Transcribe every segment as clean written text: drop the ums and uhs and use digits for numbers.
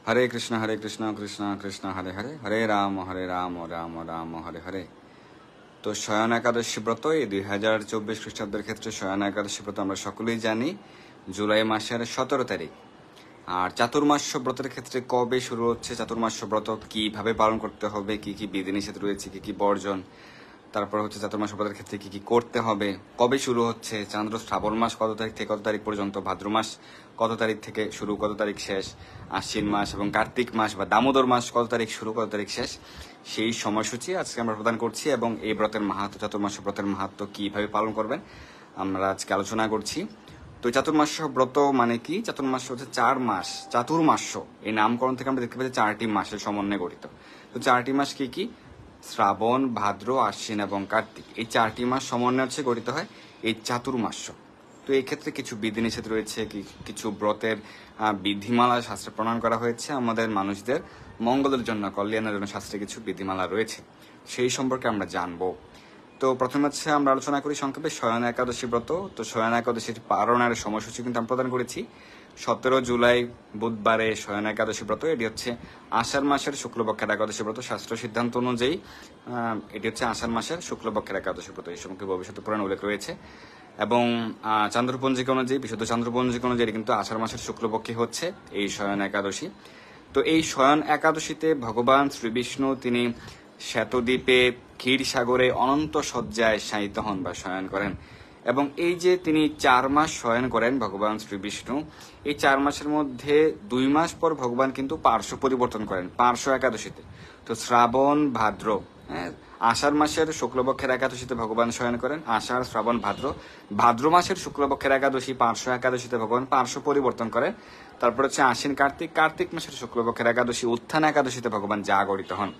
হরে কৃষ্ণ কৃষ্ণ কৃষ্ণ হরে হরে, হরে রাম রাম রাম হরে হরে। তো শয়ন একাদশী ব্রত এই 2024 খ্রিস্টাব্দের ক্ষেত্রে শয়ন একাদশী ব্রত আমরা সকলেই জানি জুলাই মাসের 17 তারিখ। আর চাতুর্মাস্য ব্রতের ক্ষেত্রে কবে শুরু হচ্ছে, চাতুর্মাস্য ব্রত কিভাবে পালন করতে হবে, কি কি বিধিনিষেধ রয়েছে, কি কি বর্জন, তারপর হচ্ছে চাতুর্মাস্য ব্রতের ক্ষেত্রে কি কি করতে হবে, কবে শুরু হচ্ছে, চান্দ্র শ্রাবণ মাস কত তারিখ থেকে কত তারিখ পর্যন্ত, ভাদ্র মাস কত তারিখ থেকে শুরু কত তারিখ শেষ, আশ্বিন মাস এবং কার্তিক মাস বা দামোদর মাস কত তারিখ শুরু কত তারিখ শেষ, সেই সময়সূচি আজকে আমরা প্রদান করছি। এবং এই ব্রতের মাহাত্ম্য, চাতুর্মাস্য ব্রতের মাহাত্ম্য কিভাবে পালন করবেন আমরা আজকে আলোচনা করছি। তো চাতুর্মাস্য ব্রত মানে কি? চাতুর্মাস্য হচ্ছে 4 মাস। চাতুর্মাস্য এই নামকরণ থেকে আমরা দেখতে পাচ্ছি 4টি মাসের সমন্বয়ে গঠিত। তো 4টি মাস কি কি? শ্রাবণ, ভাদ্র, আশ্বিন এবং কার্তিক, এই 4টি মাস সমন্বয় হচ্ছে গঠিত হয় এই চাতুর্মাস্য। তো এই ক্ষেত্রে কিছু বিধিনিষেধ রয়েছে, কিছু ব্রতের বিধিমালা শাস্ত্রে প্রণয়ন করা হয়েছে। আমাদের মানুষদের মঙ্গলের জন্য, কল্যাণের জন্য শাস্ত্রে কিছু বিধিমালা রয়েছে, সেই সম্পর্কে আমরা জানবো। তো প্রথমে হচ্ছে আমরা আলোচনা করি সংক্ষেপে শয়ন একাদশী ব্রত। তো শয়ন একাদশীর পালনের সময়সূচি কিন্তু আমরা প্রদান করেছি 17 জুলাই বুধবারে শয়ন একাদশী ব্রত। এটি হচ্ছে আষাঢ় মাসের শুক্লপক্ষের একাদশী ব্রত। শাস্ত্র সিদ্ধান্ত অনুযায়ী এটি হচ্ছে আষাঢ় মাসের শুক্লপক্ষের একাদশী ব্রত। এই সম্পর্কে ভবিষ্যৎ পুরাণ উল্লেখ রয়েছে এবং চান্দ্রপঞ্জিকা অনুযায়ী, বিশুদ্ধ চান্দ্রপঞ্জিকা অনুযায়ী কিন্তু আষাঢ় মাসের শুক্লপক্ষে হচ্ছে এই শয়ন একাদশী। তো এই শয়ন একাদশীতে ভগবান শ্রীবিষ্ণু তিনি শ্বেতদ্বীপে ক্ষীর সাগরে অনন্ত শয্যায় শায়িত হন বা শয়ন করেন। এবং এই যে তিনি 4 মাস শয়ন করেন ভগবান শ্রীবিষ্ণু, এই 4 মাসের মধ্যে 2 মাস পর ভগবান কিন্তু পার্শ্ব পরিবর্তন করেন পার্শ্ব একাদশীতে। তো শ্রাবণ, ভাদ্র, আষাঢ় মাসের শুক্লপক্ষের একাদশীতে ভগবান শয়ন করেন, আষাঢ়, শ্রাবণ, ভাদ্র মাসের শুক্লপক্ষের একাদশী পার্শ্ব একাদশীতে ভগবান পার্শ্ব পরিবর্তন করেন। তারপর হচ্ছে আশ্বিন, কার্তিক মাসের শুক্লপক্ষের একাদশী উত্থান একাদশীতে ভগবান জাগরিত হন।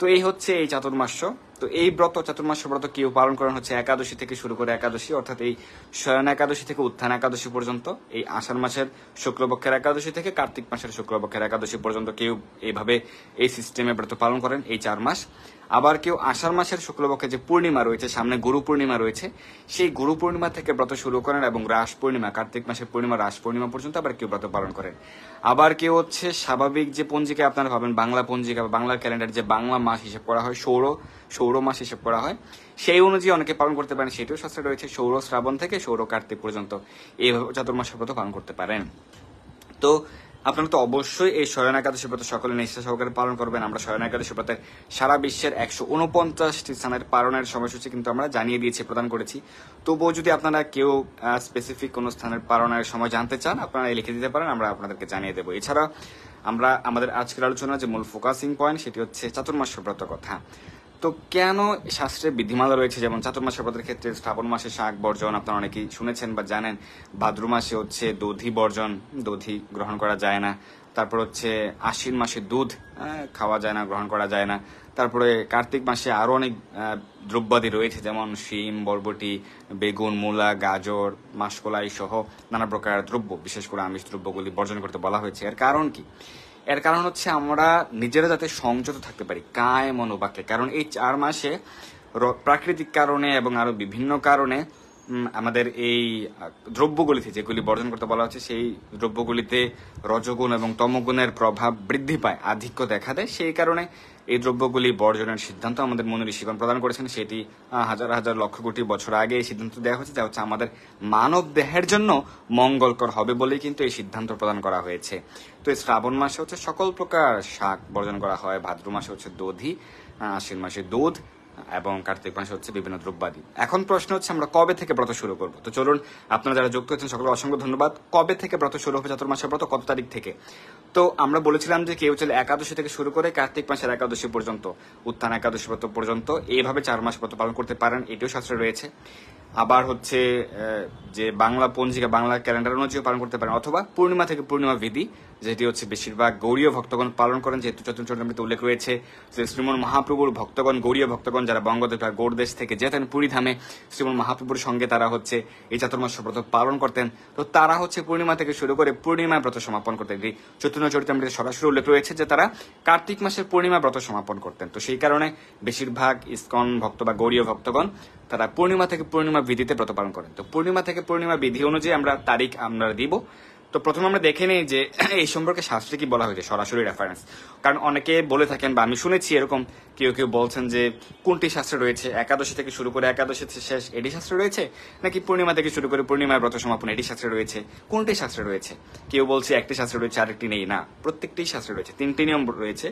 তো এই হচ্ছে এই চাতুর্মাস্য। তো এই ব্রত, চাতুর্মাস্য ব্রত কেউ পালন করেন হচ্ছে একাদশী থেকে শুরু করে একাদশী, অর্থাৎ এই শয়ন একাদশী থেকে উত্থান একাদশী পর্যন্ত, এই আষাঢ় মাসের শুক্লপক্ষের একাদশী থেকে কার্তিক মাসের শুক্লপক্ষের একাদশী পর্যন্ত কেউ এইভাবে এই সিস্টেমে ব্রত পালন করেন এই 4 মাস। আবার কেউ আষাঢ় মাসের শুক্লপক্ষে যে পূর্ণিমা রয়েছে, সামনে গুরু পূর্ণিমা রয়েছে, সেই গুরু পূর্ণিমা থেকে ব্রত শুরু করেন এবং রাস পূর্ণিমা, কার্তিক মাসের পূর্ণিমা, রাস পূর্ণিমা পর্যন্ত আবার কেউ ব্রত পালন করেন। আবার কেউ হচ্ছে স্বাভাবিক যে পঞ্জিকা আপনারা ভাবেন, বাংলা পঞ্জিকা বা বাংলার ক্যালেন্ডার যে বাংলা মাস হিসেব করা হয়, সৌর মাস হিসেব করা হয়, সেই অনুযায়ী অনেকে পালন করতে পারেন। সেটিও শাস্ত্রে রয়েছে, সৌর শ্রাবণ থেকে সৌর কার্তিক পর্যন্ত এইভাবে চাতুর্মাস্য ব্রত পালন করতে পারেন। তো আপনারা তো অবশ্যই এই শয়ন একাদশী ব্রত সকলে নিষ্ঠা সহকারে পালন করবেন। আমরা শয়ন একাদশী ব্রতের সারা বিশ্বের 149টি স্থানের পালনের সময়সূচি কিন্তু আমরা জানিয়ে দিয়েছি, প্রদান করেছি। তবুও যদি আপনারা কেউ স্পেসিফিক কোনো স্থানের পালনের সময় জানতে চান, আপনারা লিখে দিতে পারেন, আমরা আপনাদেরকে জানিয়ে দেবো। এছাড়া আমরা আমাদের আজকের আলোচনার যে মূল ফোকাসিং পয়েন্ট সেটি হচ্ছে চাতুর্মাস্য ব্রত কথা। তো কেন শাস্ত্রে বিধিমালা রয়েছে, যেমন চাতুর্মাস্য ব্রতের ক্ষেত্রে শ্রাবণ মাসে শাক বর্জন আপনারা অনেকেই শুনেছেন বা জানেন, ভাদ্র মাসে হচ্ছে দধি বর্জন, দধি গ্রহণ করা যায় না, তারপর হচ্ছে আশ্বিন মাসে দুধ খাওয়া যায় না, গ্রহণ করা যায় না, তারপরে কার্তিক মাসে আরো অনেক দ্রব্যাদি রয়েছে, যেমন শিম, বরবটি, বেগুন, মূলা, গাজর, মাসকলাই সহ নানা প্রকার দ্রব্য, বিশেষ করে আমিষ দ্রব্যগুলি বর্জন করতে বলা হয়েছে। এর কারণ কি? এর কারণ হচ্ছে আমরা নিজেরা যাতে সংযত থাকতে পারি কায় মনোবাক্যে। কারণ এই 4 মাসে প্রাকৃতিক কারণে এবং আরো বিভিন্ন কারণে আমাদের এই দ্রব্যগুলিতে যেগুলি বর্জন করতে বলা হচ্ছে, সেই দ্রব্যগুলিতে রজগুণ এবং তমগুণের প্রভাব বৃদ্ধি পায়, আধিক্য দেখা দেয়। সেই কারণে এই দ্রব্যগুলি বর্জনের সিদ্ধান্ত আমাদের মনে ঋষিগণ প্রদান করেছেন। সেটি হাজার হাজার লক্ষ কোটি বছর আগে এই সিদ্ধান্ত দেওয়া হয়েছে, যা হচ্ছে আমাদের মানব দেহের জন্য মঙ্গলকর হবে বলেই কিন্তু এই সিদ্ধান্ত প্রদান করা হয়েছে। তো এই শ্রাবণ মাসে হচ্ছে সকল প্রকার শাক বর্জন করা হয়, ভাদ্র মাসে হচ্ছে দধি, আশ্বিন মাসে দুধ এবং কার্তিক মাসে হচ্ছে বিভিন্ন দ্রব্যাদি। এখন প্রশ্ন হচ্ছে আমরা কবে থেকে ব্রত শুরু করব? তো চলুন, আপনারা যারা যুক্ত হচ্ছেন সকলে অসংখ্য ধন্যবাদ। কবে থেকে ব্রত শুরু হবে, চাতুর্মাস্য ব্রত কত তারিখ থেকে? তো আমরা বলেছিলাম যে কেউ চলে একাদশী থেকে শুরু করে কার্তিক মাসের একাদশী পর্যন্ত, উত্থান একাদশী ব্রত পর্যন্ত, এইভাবে 4 মাস ব্রত পালন করতে পারেন, এটিও শাস্ত্রে রয়েছে। আবার হচ্ছে যে বাংলা পঞ্জিকা, বাংলা ক্যালেন্ডার অনুযায়ী পালন করতে পারেন, অথবা পূর্ণিমা থেকে পূর্ণিমা বিধি, যেটি হচ্ছে বেশিরভাগ গৌড়ীয় ভক্তগণ পালন করেন। যেহেতু চতুর্চরণামৃতে উল্লেখ রয়েছে যে শ্রীমন মহাপ্রভুর ভক্তগণ, গৌড়ীয় ভক্তগণ যারা বঙ্গদেশ বা গৌড় দেশ থেকে যেতেন পুরী ধামে শ্রীমন মহাপ্রভুর সঙ্গে, তারা হচ্ছে এই চাতুর্মাস্য ব্রত পালন করতেন। তো তারা হচ্ছে পূর্ণিমা থেকে শুরু করে পূর্ণিমা ব্রত সমাপন করতেন। চৈতন্যচরিতামৃতে সরাসরি উল্লেখ রয়েছে যে তারা কার্তিক মাসের পূর্ণিমা ব্রত সমাপন করতেন। তো সেই কারণে বেশিরভাগ ইসকন ভক্ত বা গৌড়ীয় ভক্তগণ তারা পূর্ণিমা থেকে পূর্ণিমা বিধিতে ব্রত পালন করেন। তো পূর্ণিমা থেকে পূর্ণিমা বিধি অনুযায়ী আমরা তারিখ আমরা দিব তো প্রথমে আমরা দেখে নেই যে এই সম্পর্কে শাস্ত্রে কি বলা হয়েছে, সরাসরি রেফারেন্স। কারণ অনেকে বলে থাকেন বা আমি শুনেছি এরকম কেউ কেউ বলছেন যে কোনটি শাস্ত্রে রয়েছে, একাদশী থেকে শুরু করে একাদশী শেষ এটি শাস্ত্রে রয়েছে, নাকি পূর্ণিমা থেকে শুরু করে পূর্ণিমার ব্রত সমাপন এটি শাস্ত্রে রয়েছে, কোনটি শাস্ত্রে রয়েছে। কেউ বলছে একটি শাস্ত্রে রয়েছে আরেকটি নেই, না, প্রত্যেকটি শাস্ত্রে রয়েছে। 3টি নিয়ম রয়েছে।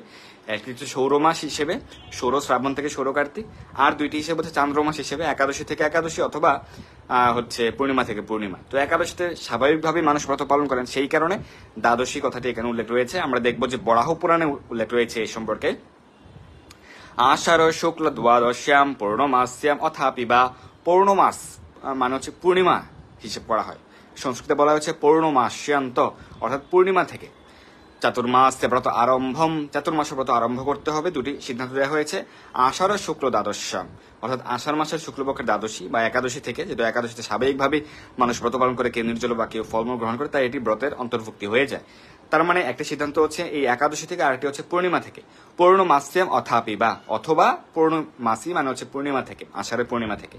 একটি হচ্ছে সৌরমাস হিসেবে, সৌর শ্রাবণ থেকে সৌর কার্তিক, আর 2টি হিসেবে হচ্ছে চান্দ্রমাস হিসেবে, একাদশী থেকে একাদশী অথবা হচ্ছে পূর্ণিমা থেকে পূর্ণিমা। তো একাদশীতে স্বাভাবিকভাবে মানুষ ব্রত পালন করেন, সেই কারণে দ্বাদশী কথাটি এখানে উল্লেখ রয়েছে। আমরা দেখবো যে বরাহ পুরাণে উল্লেখ রয়েছে এই সম্পর্কে। আষাঢ় শুক্ল দ্বাদশ্যাম পূর্ণমাস্যাম অথাপি বা পৌর্ণমাস মানে হচ্ছে পূর্ণিমা হিসেব করা হয়। সংস্কৃতে বলা হচ্ছে পৌর্ণমাস্যান্ত, অর্থাৎ পূর্ণিমা থেকে। চাতুর্মাসে ব্রত আরম্ভম, চাতুর্মাসে ব্রত আরম্ভ করতে হবে। 2টি সিদ্ধান্ত দেওয়া হয়েছে। আষাঢ় শুক্ল দ্বাদশ্যাম, অর্থাৎ আষাঢ় মাসের শুক্লপক্ষের দ্বাদশী বা একাদশী থেকে, যেহেতু একাদশীতে স্বাভাবিকভাবে মানুষ ব্রত পালন করে, কেউ নির্জল বা কেউ ফলমূল গ্রহণ করে, তাই এটি ব্রতের অন্তর্ভুক্তি হয়ে যায়। তার মানে একটা সিদ্ধান্ত হচ্ছে এই একাদশী থেকে, আরেকটি হচ্ছে পূর্ণিমা থেকে। পূর্ণমাস্যাম অথাপি বা অথবা পূর্ণমাসী মানে হচ্ছে পূর্ণিমা থেকে, আষাঢ়ের পূর্ণিমা থেকে।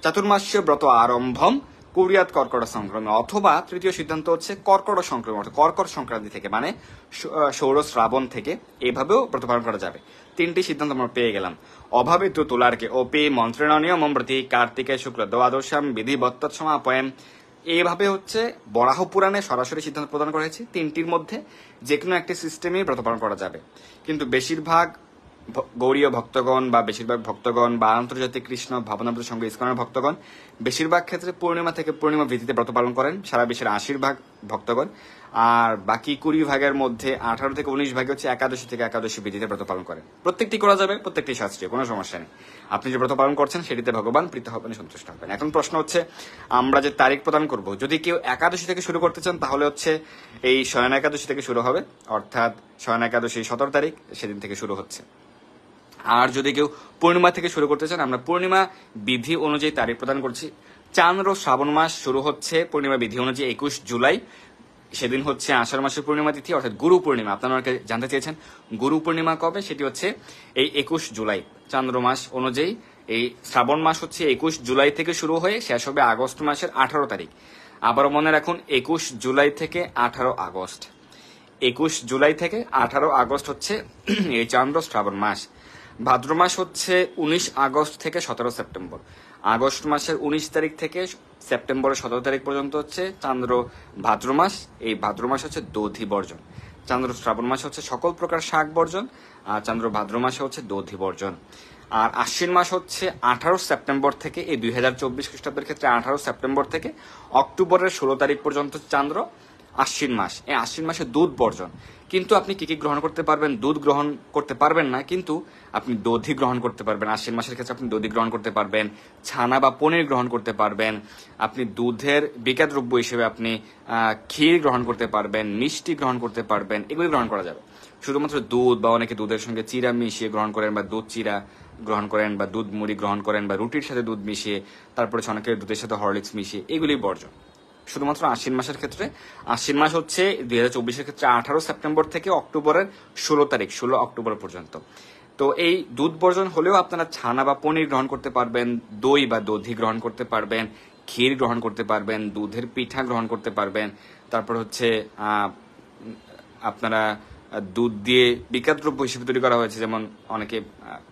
চাতুর্মাস্য ব্রত আরম্ভম কুরিয়াত কর্কট সংক্রামী, অথবা তৃতীয় সিদ্ধান্ত হচ্ছে কর্কট সংক্রামী, অর্থাৎ কর্কট সংক্রান্তি থেকে মানে সৌর শ্রাবণ থেকে, এইভাবেও ব্রত পালন করা যাবে। 3টি সিদ্ধান্ত আমরা পেয়ে গেলাম। অভাবে তো তুলারকে ওপি মন্ত্রেণ নিয়মম প্রতি কার্তিকে শুক্ল দ্বাদশাম বিধিবত্ত সমাপয়েম। এইভাবে হচ্ছে বরাহ পুরাণে সরাসরি সিদ্ধান্ত প্রদান করা হয়েছে। 3টির মধ্যে যে কোনো একটি সিস্টেমেই ব্রত পালন করা যাবে। কিন্তু বেশিরভাগ গৌরীয় ভক্তগণ বা বেশিরভাগ ভক্তগণ বা আন্তর্জাতিক কৃষ্ণ ভাবনামৃত সঙ্গে ইসকনের ভক্তগণ বেশিরভাগ ক্ষেত্রে পূর্ণিমা থেকে পূর্ণিমা ভিত্তিতে ব্রত পালন করেন, সারা বিশ্বের 80% ভক্তগণ। আর বাকি 20 ভাগের মধ্যে 18 থেকে 19 ভাগে হচ্ছে একাদশী থেকে একাদশী ভিত্তিতে ব্রত পালন করেন। প্রত্যেকটি করা যাবে, প্রত্যেকটি শাস্ত্রীয়, কোনো সমস্যা নেই। আপনি যে ব্রত পালন করছেন সেটিতে ভগবান প্রীত হবেন, সন্তুষ্ট হবেন। এখন প্রশ্ন হচ্ছে আমরা যে তারিখ প্রদান করব, যদি কেউ একাদশী থেকে শুরু করতে চান তাহলে হচ্ছে এই শয়ন একাদশী থেকে শুরু হবে, অর্থাৎ শয়ন একাদশী 17 তারিখ সেদিন থেকে শুরু হচ্ছে। আর যদি কেউ পূর্ণিমা থেকে শুরু করতে চান, আমরা পূর্ণিমা বিধি অনুযায়ী তারিখ প্রদান করছি। চান্দ্র শ্রাবণ মাস শুরু হচ্ছে পূর্ণিমা বিধি অনুযায়ী 21 জুলাই, সেদিন হচ্ছে আষাঢ় মাসের পূর্ণিমা তিথি, অর্থাৎ গুরু পূর্ণিমা। আপনারা আমাকে জানতে চেয়েছেন গুরু পূর্ণিমা কবে, সেটি হচ্ছে এই 21 জুলাই চান্দ্র মাস অনুযায়ী। এই শ্রাবণ মাস হচ্ছে 21 জুলাই থেকে শুরু হয়ে শেষ হবে আগস্ট মাসের 18 তারিখ। আবার মনে রাখুন 21 জুলাই থেকে 18 আগস্ট, 21 জুলাই থেকে 18 আগস্ট হচ্ছে এই চান্দ্র শ্রাবণ মাস। ভাদ্র মাস হচ্ছে 19 আগস্ট থেকে 17 সেপ্টেম্বর। আগস্ট মাসের 19 তারিখ থেকে সেপ্টেম্বরের 17 তারিখ পর্যন্ত হচ্ছে চান্দ্র ভাদ্র মাস। এই ভাদ্র মাস হচ্ছে দধি বর্জন। চান্দ্র শ্রাবণ মাসে হচ্ছে সকল প্রকার শাক বর্জন, আর চান্দ্র ভাদ্র মাসে হচ্ছে দধি বর্জন। আর আশ্বিন মাস হচ্ছে 18 সেপ্টেম্বর থেকে, এই 2024 খ্রিস্টাব্দের ক্ষেত্রে 18 সেপ্টেম্বর থেকে অক্টোবরের 16 তারিখ পর্যন্ত চান্দ্র আশ্বিন মাস। এই আশ্বিন মাসে দুধ বর্জন। কিন্তু আপনি কি কি গ্রহণ করতে পারবেন? দুধ গ্রহণ করতে পারবেন না, কিন্তু আপনি দধি গ্রহণ করতে পারবেন। আশ্বিন মাসের ক্ষেত্রে আপনি দধি গ্রহণ করতে পারবেন, ছানা বা পনির গ্রহণ করতে পারবেন, আপনি দুধের বিকা দ্রব্য হিসেবে আপনি ক্ষীর গ্রহণ করতে পারবেন, মিষ্টি গ্রহণ করতে পারবেন, এগুলি গ্রহণ করা যাবে। শুধুমাত্র দুধ বা অনেকে দুধের সঙ্গে চিরা মিশিয়ে গ্রহণ করেন, বা দুধ চিরা গ্রহণ করেন, বা দুধ মুড়ি গ্রহণ করেন, বা রুটির সাথে দুধ মিশিয়ে, তারপরে অনেকে দুধের সাথে হরলিক্স মিশিয়ে, এগুলি বর্জন। শুধুমাত্র আশ্বিন মাসের ক্ষেত্রে। আশ্বিন মাস হচ্ছে 2024 ক্ষেত্রে 18 সেপ্টেম্বর থেকে অক্টোবরের 16 তারিখ, 16 অক্টোবর পর্যন্ত। তো এই দুধ বর্জন হলেও আপনারা ছানা বা পনির গ্রহণ করতে পারবেন, দই বা দধি গ্রহণ করতে পারবেন, ক্ষীর গ্রহণ করতে পারবেন, দুধের পিঠা গ্রহণ করতে পারবেন। তারপর হচ্ছে আপনারা দুধ দিয়ে বিকাত দ্রব্য হিসেবে তৈরি করা হয়েছে, যেমন অনেকে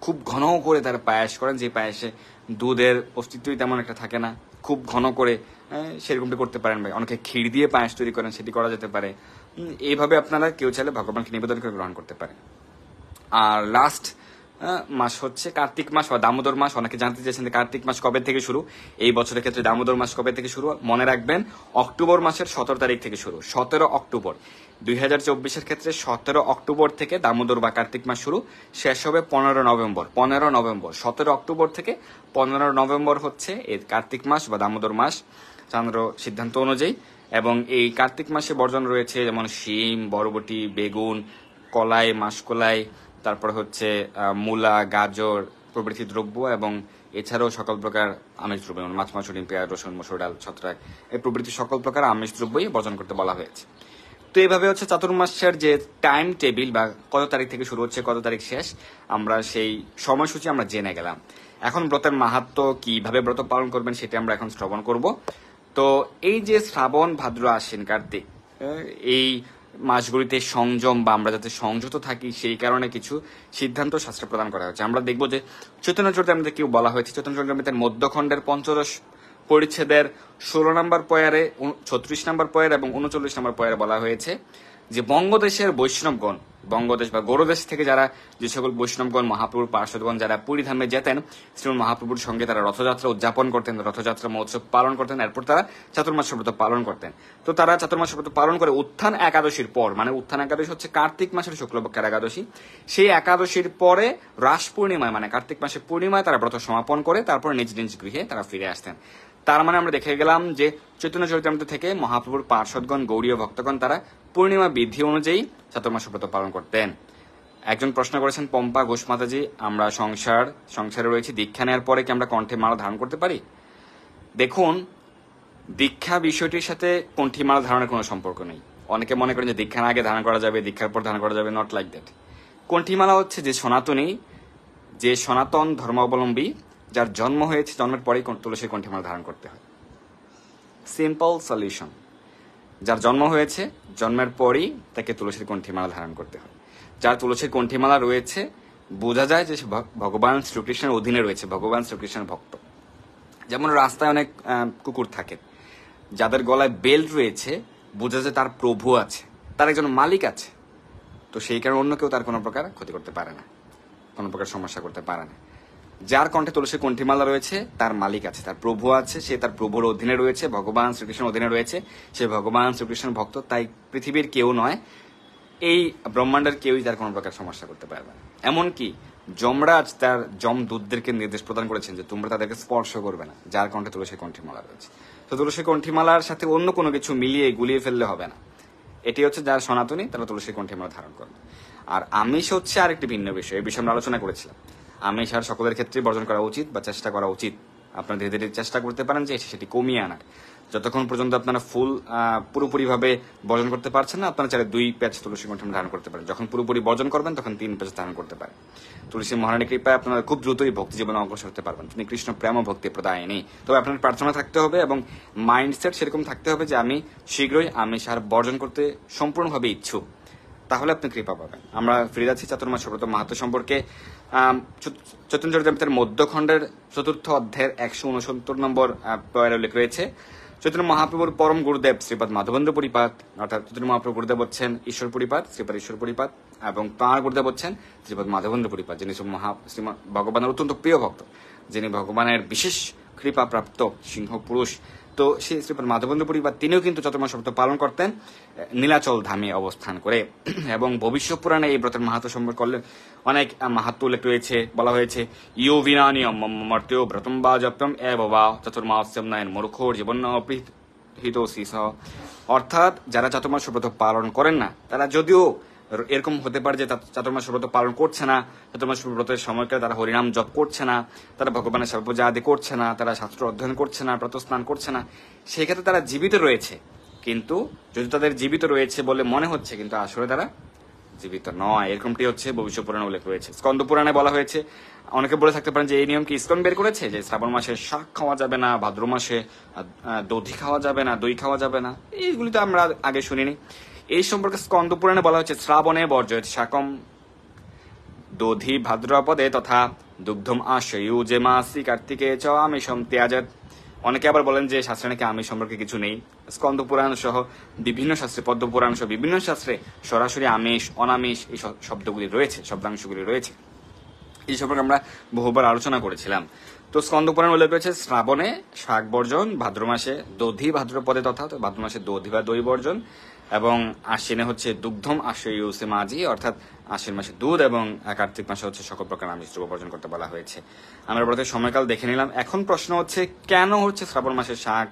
খুব ঘন করে তারা পায়েস করেন, যে পায়েসে দুধের অস্তিত্বই তেমন একটা থাকে না, খুব ঘন করে, সেরকমটি করতে পারেন। ভাই অনেকে ক্ষীর দিয়ে পায়েস তৈরি করেন, সেটি করা যেতে পারে। এইভাবে আপনারা কেউ চাইলে ভগবানকে নিবেদন করে গ্রহণ করতে পারেন। আর লাস্ট মাস হচ্ছে কার্তিক মাস বা দামোদর মাস। অনেকে জানতে চাইছেন যে কার্তিক মাস কবে থেকে শুরু, এই বছরের ক্ষেত্রে দামোদর মাস কবে থেকে শুরু। মনে রাখবেন অক্টোবর মাসের 17 তারিখ থেকে শুরু, 17 অক্টোবর। 2024 ক্ষেত্রে 17 অক্টোবর থেকে দামোদর বা কার্তিক মাস শুরু, শেষ হবে 15 নভেম্বর। 15 নভেম্বর, 17 অক্টোবর থেকে 15 নভেম্বর হচ্ছে এই কার্তিক মাস বা দামোদর মাস চন্দ্র সিদ্ধান্ত অনুযায়ী। এবং এই কার্তিক মাসে বর্জন রয়েছে যেমন শিম, বরবটি, বেগুন, কলাই, মাসকলাই, তারপর হচ্ছে মূলা, গাজর প্রভৃতি দ্রব্য, এবং এছাড়াও সকল প্রকার আমিষ দ্রব্য, মাছ, মাংস, ডিম, পেঁয়াজ, রসুন, মসুর ডাল, ছত্রাক, এই প্রভৃতি সকল প্রকার আমিষ দ্রব্যই বর্জন করতে বলা হয়েছে। তো এইভাবে হচ্ছে চাতুর্মাসের যে টাইম টেবিল বা কত তারিখ থেকে শুরু হচ্ছে কত তারিখ শেষ, আমরা সেই সময়সূচি আমরা জেনে গেলাম। এখন ব্রতের মাহাত্ম্য, কিভাবে ব্রত পালন করবেন সেটা আমরা এখন শ্রবণ করব। তো এই যে শ্রাবণ, ভাদ্র, আশ্বিন, কার্তিক, এই মাসগুলিতে সংযম বা আমরা যাতে সংযত থাকি সেই কারণে কিছু সিদ্ধান্ত শাস্ত্রে প্রদান করা হয়েছে। আমরা দেখব যে চৈতন্য চরিতামৃতে কেউ বলা হয়েছে, চৈতন্য চরিতামৃতের মধ্যখণ্ডের পঞ্চদশ পরিচ্ছেদের 16 নম্বর পয়ারে, 36 নম্বর পয়ার এবং 39 নম্বর পয়ারে বলা হয়েছে যে বঙ্গদেশের বৈষ্ণবগণ, বঙ্গদেশ বা গৌরদেশ থেকে যারা যে সকল বৈষ্ণবগণ মহাপ্রভুর পার্শ্বদগণ যারা পুরীধামে যেতেন, শ্রীমদ মহাপ্রভুর সঙ্গে তারা রথযাত্রা উদযাপন করতেন, রথযাত্রা মহোৎসব পালন করতেন, এরপর তারা চাতুর্মাস ব্রত পালন করতেন। তো তারা চাতুর্মাস ব্রত পালন করে উত্থান একাদশীর পর, মানে উত্থান একাদশী হচ্ছে কার্তিক মাসের শুক্লপক্ষের একাদশী, সেই একাদশীর পরে রাস পূর্ণিমায় মানে কার্তিক মাসের পূর্ণিমায় তারা ব্রত সমাপন করে তারপর নিজ নিজ গৃহে তারা ফিরে আসতেন। তার মানে আমরা দেখে গেলাম যে চৈতন্য চরিতামৃত থেকে মহাপ্রভুর পার্শ্বদগণ গৌড়ীয় ভক্তগণ তারা পূর্ণিমা বিধি অনুযায়ী চাতুর্মাস ব্রত পালন করতেন। একজন প্রশ্ন করেছেন পম্পা ঘোষ মাতাজি, আমরা সংসারে রয়েছি, দীক্ষা নেওয়ার পরে কি আমরা কণ্ঠে মালা ধারণ করতে পারি? দেখুন, দীক্ষা বিষয়টির সাথে কণ্ঠী মালা ধারণের কোনো সম্পর্ক নেই। অনেকে মনে করেন যে দীক্ষার আগে ধারণ করা যাবে, দীক্ষার পর ধারণ করা যাবে, নট লাইক দ্যাট। কণ্ঠী মালা হচ্ছে যে সনাতন ধর্মাবলম্বী যার জন্ম হয়েছে, জন্মের পরেই তুলসীর কণ্ঠী মালা ধারণ করতে হয়। Simple solution. যার জন্ম হয়েছে জন্মের পরই তাকে তুলসীর কণ্ঠীমালা ধারণ করতে হয়। যার তুলসীর কণ্ঠীমালা রয়েছে বোঝা যায় যে ভগবান শ্রীকৃষ্ণের অধীনে রয়েছে, ভগবান শ্রীকৃষ্ণের ভক্ত। যেমন রাস্তায় অনেক কুকুর থাকে, যাদের গলায় বেল্ট রয়েছে বোঝা যায় তার প্রভু আছে, তার একজন মালিক আছে। তো সেই কারণে অন্য কেউ তার কোনো প্রকার ক্ষতি করতে পারে না, কোনো প্রকার সমস্যা করতে পারে না। যার কণ্ঠে তুলসীর কণ্ঠীমালা রয়েছে তার মালিক আছে, তার প্রভু আছে, সে তার প্রভুর অধীনে রয়েছে, ভগবান শ্রীকৃষ্ণের অধীনে রয়েছে, সে ভগবান শ্রীকৃষ্ণের ভক্ত। তাই পৃথিবীর কেউ নয়, এই ব্রহ্মাণ্ডের কেউই তার কোনো প্রকার সমস্যা করতে পারবে না। এমনকি যমরাজ তার যমদূতদেরকে নির্দেশ প্রদান করেছেন যে তোমরা তাদেরকে স্পর্শ করবে না, যার কণ্ঠে তুলসীর কণ্ঠীমালা রয়েছে। তো তুলসীর কণ্ঠীমালার সাথে অন্য কোনো কিছু মিলিয়ে গুলিয়ে ফেললে হবে না। এটি হচ্ছে যার সনাতনী, তারা তুলসীর কণ্ঠীমালা ধারণ করবে। আর আমিষ হচ্ছে আরেকটি ভিন্ন বিষয়, এই বিষয়ে আমরা আলোচনা করেছিলাম। আমিষ আর সকলের ক্ষেত্রে বর্জন করা উচিত বা চেষ্টা করা উচিত। আপনারা ধীরে ধীরে চেষ্টা করতে পারেন যে সেটি কমিয়ে আনার। যতক্ষণ পর্যন্ত আপনারা পুরোপুরিভাবে বর্জন করতে পারছেন না, আপনারা চাইলে 2 প্যাচ তুলসী কণ্ঠীমালা ধারণ করতে পারেন। যখন পুরোপুরি বর্জন করবেন তখন 3 প্যাচ ধারণ করতে পারেন। তুলসী মহারানী কৃপায় আপনারা খুব দ্রুতই ভক্তি জীবনে অগ্রসর হতে পারবেন। তিনি কৃষ্ণ প্রেম ভক্তি প্রদায়িনী। তবে আপনার প্রার্থনা থাকতে হবে এবং মাইন্ডসেট সেরকম থাকতে হবে যে আমি শীঘ্রই আমিষ আর বর্জন করতে সম্পূর্ণভাবে ইচ্ছুক, তাহলে আপনি কৃপা পাবেন। আমরা ফিরে যাচ্ছি চাতুর্মাস ব্রত মাহাত্ম্য সম্পর্কে। চৈতন্য চরিতামৃতের মধ্যখণ্ডের 4th অধ্যায়ের 169 নম্বর পয়ের উল্লেখ রয়েছে। চৈতন্য মহাপ্রভুর পরম গুরুদেব শ্রীপাদ মাধবেন্দ্র পরিপাত, অর্থাৎ চৈতন্য মহাপ্রভু গুরুদেব হচ্ছেন ঈশ্বর পরিপাত, শ্রীপাদ ঈশ্বর পরিপাত, এবং তাঁর গুরুদেব হচ্ছেন শ্রীপাদ মাধবেন্দ্র পরিপাত, যিনি ভগবানের অত্যন্ত প্রিয় ভক্ত, যিনি ভগবানের বিশেষ কৃপা প্রাপ্ত সিংহ পুরুষ। তো সেই শ্রীপাদ মাধবেন্দ্র পরিপাত তিনিও কিন্তু চাতুর্মাস ব্রত পালন করতেন নীলাচল ধামে অবস্থান করে। এবং ভবিষ্য পুরাণে এই ব্রতের মাহাত্ম্য সম্পর্কে অনেক মাহাত্ম্য উল্লেখ রয়েছে। বলা হয়েছে ইয়ো বিনানিয়ম মর্ত্য ব্রতম বা জপ্যম এ বাবা চাতুর্মাস্যম নয়ন মূর্খোর জীবন হিত শিস। অর্থাৎ যারা চাতুর্মাস ব্রত পালন করেন না, তারা যদিও এরকম হতে পারে যে চাতুর্মাস ব্রত পালন করছে না, চাতুর্মাস ব্রতের সময়কালে তারা হরিনাম জপ করছে না, তারা ভগবানের সেবা পূজা আদি করছে না, তারা শাস্ত্র অধ্যয়ন করছে না, ব্রত স্নান করছে না, সেই ক্ষেত্রে তারা জীবিত রয়েছে। কিন্তু যদি তাদের জীবিত রয়েছে বলে মনে হচ্ছে, কিন্তু আসলে তারা জীবিত নয়। এরকমটি হচ্ছে ভবিষ্য পুরাণে উল্লেখ রয়েছে। স্কন্দ পুরাণে বলা হয়েছে, অনেকে বলে থাকতে পারেন যে এই নিয়ম কি ইসকন বের করেছে, যে শ্রাবণ মাসে শাক খাওয়া যাবে না, ভাদ্র মাসে দধি খাওয়া যাবে না, দই খাওয়া যাবে না, এইগুলি তো আমরা আগে শুনিনি। এই সম্পর্কে স্কন্দ পুরাণে বলা হচ্ছে শ্রাবণে বর্জয়ত শাকম দধি ভাদ্রপদে তথা দুগ্ধম আশয়ুজে মাসি কার্তিকে চ আমিষম ত্যাজত। অনেকে আবার বলেন যে শাস্ত্রে নাকি আমিষ সম্পর্কে কিছু নেই। স্কন্দ পুরাণ সহ বিভিন্ন শাস্ত্রে, পদ্ম পুরাণ সহ বিভিন্ন শাস্ত্রে সরাসরি আমিষ অনামিষ এই শব্দগুলি রয়েছে, শব্দাংশগুলি রয়েছে। এই সম্পর্কে আমরা বহুবার আলোচনা করেছিলাম। তো স্কন্দ পুরাণ উল্লেখ রয়েছে শ্রাবণে শাক বর্জন, ভাদ্র মাসে দধি ভাদ্রপদে তথা ভাদ্র মাসে দধি বা দই বর্জন, এবং আশ্বিনে হচ্ছে দুগ্ধম আশয়ুসে মাঝি, অর্থাৎ আশ্বিন মাসে দুধ, এবং কার্তিক মাসে হচ্ছে সকল প্রকার আমিষ দ্রব্য বর্জন করতে বলা হয়েছে। আমরা ব্রতের সময়কাল দেখে নিলাম। এখন প্রশ্ন হচ্ছে কেন হচ্ছে শ্রাবণ মাসে শাক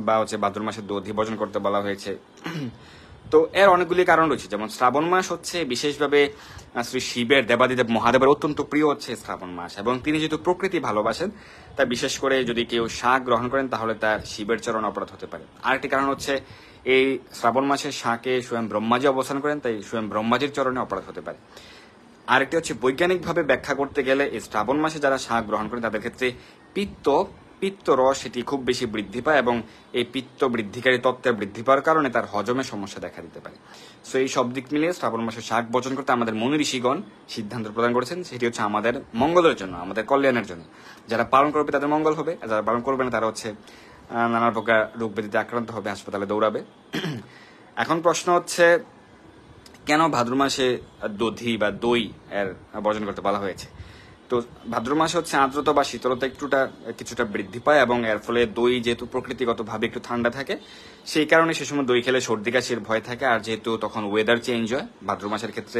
বা হচ্ছে ভাদ্র মাসে দধি বর্জন করতে বলা হয়েছে। তো এর অনেকগুলি কারণ রয়েছে। যেমন শ্রাবণ মাস হচ্ছে বিশেষভাবে শ্রী শিবের, দেবাদিদেব মহাদেবের অত্যন্ত প্রিয় হচ্ছে শ্রাবণ মাস, এবং তিনি যেহেতু প্রকৃতি ভালোবাসেন, তাই বিশেষ করে যদি কেউ শাক গ্রহণ করেন তাহলে তার শিবের চরণ অপরাধ হতে পারে। আরেকটি কারণ হচ্ছে এই শ্রাবণ মাসে শাকে স্বয়ং ব্রহ্মাজি অবস্থান করেন, তাই স্বয়ং ব্রহ্মাজির চরণে অপরাধ হতে পারে। আরেকটি হচ্ছে বৈজ্ঞানিকভাবে ব্যাখ্যা করতে গেলে এই শ্রাবণ মাসে যারা শাক গ্রহণ করেন তাদের ক্ষেত্রে পিত্ত পিত্ত রস এটি খুব বেশি বৃদ্ধি পায় এবং এই পিত্ত বৃদ্ধিকারী তত্ত্বের বৃদ্ধি পাওয়ার কারণে তার হজমের সমস্যা দেখা দিতে পারে। সো এই সব দিক মিলিয়ে শ্রাবণ মাসে শাক বর্জন করতে আমাদের মুনি ঋষিগণ সিদ্ধান্ত প্রদান করেছেন, সেটি হচ্ছে আমাদের মঙ্গলের জন্য, আমাদের কল্যাণের জন্য। যারা পালন করবে তাদের মঙ্গল হবে, আর যারা পালন করবে না তারা হচ্ছে নানা প্রকার রোগ ব্যাধিতে আক্রান্ত হবে, হাসপাতালে দৌড়াবে। এখন প্রশ্ন হচ্ছে, কেন ভাদ্র মাসে দধি বা দই এর বর্জন করতে বলা হয়েছে? তো ভাদ্র মাসে হচ্ছে আর্দ্রতা বা শীতলতা কিছুটা বৃদ্ধি পায় এবং এর ফলে দই যেহেতু প্রকৃতিগতভাবে একটু ঠান্ডা থাকে, সেই কারণে সে সময় দই খেলে সর্দি কাশির ভয় থাকে। আর যেহেতু তখন ওয়েদার চেঞ্জ হয় ভাদ্র মাসের ক্ষেত্রে,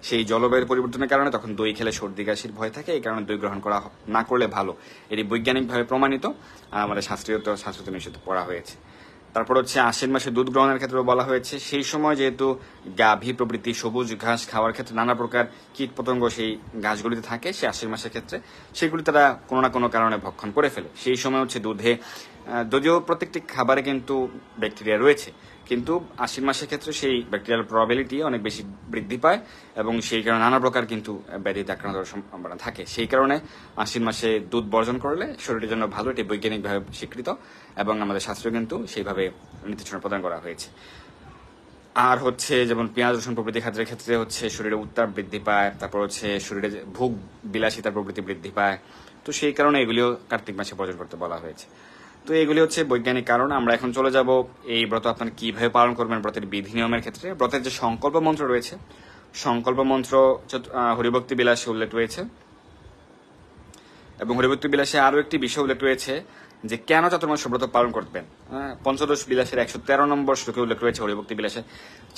সেই জলবায়ুর পরিবর্তনের কারণে তখন দই খেলে সর্দি কাশির ভয় থাকে, এই কারণে দই গ্রহণ করা না করলে ভালো। এটি বৈজ্ঞানিকভাবে প্রমাণিত আর আমাদের শাস্ত্রীয় নিষেধ পড়া হয়েছে। তারপর হচ্ছে আশ্বিন মাসে দুধ গ্রহণের ক্ষেত্রে বলা হয়েছে, সেই সময় যেহেতু গাভী প্রভৃতি সবুজ ঘাস খাওয়ার ক্ষেত্রে নানা প্রকার কীট পতঙ্গ সেই ঘাসগুলিতে থাকে, সেই আশ্বিন মাসের ক্ষেত্রে সেগুলি তারা কোনো না কোনো কারণে ভক্ষণ করে ফেলে। সেই সময় হচ্ছে দুধে, যদিও প্রত্যেকটি খাবারে কিন্তু ব্যাকটেরিয়া রয়েছে, কিন্তু আশ্বিন মাসের ক্ষেত্রে সেই ব্যাকটেরিয়াল প্রবাবিলিটি অনেক বেশি বৃদ্ধি পায় এবং সেই কারণে নানা প্রকার কিন্তু ব্যাধিতে আক্রান্ত হওয়ার সম্ভাবনা থাকে। সেই কারণে আশ্বিন মাসে দুধ বর্জন করলে শরীরের জন্য ভালো, এটি বৈজ্ঞানিকভাবে স্বীকৃত এবং আমাদের শাস্ত্রে কিন্তু সেইভাবে নির্দেশনা প্রদান করা হয়েছে। আর হচ্ছে যেমন পেঁয়াজ রসুন প্রভৃতি খাদ্যের ক্ষেত্রে হচ্ছে শরীরে উত্তাপ বৃদ্ধি পায়, তারপর হচ্ছে শরীরে ভোগ বিলাসিতার প্রভৃতি বৃদ্ধি পায়। তো সেই কারণে এগুলিও কার্তিক মাসে বর্জন করতে বলা হয়েছে। তো এগুলি হচ্ছে বৈজ্ঞানিক কারণ। আমরা এখন চলে যাব এই ব্রত আপনারা কিভাবে পালন করবেন ব্রতের বিধি নিয়মের ক্ষেত্রে। ব্রতের যে সংকল্প মন্ত্র রয়েছে, সংকল্প মন্ত্র হরিভক্তি বিলাসে উল্লেখ রয়েছে এবং হরিভক্তি বিলাসে আরো একটি বিষয় উল্লেখ রয়েছে যে কেন চাতুর্মাস ব্রত পালন করবেন। পঞ্চদশ বিলাসের 113 নম্বর শ্লোকে উল্লেখ রয়েছে হরিভক্তি বিলাসে,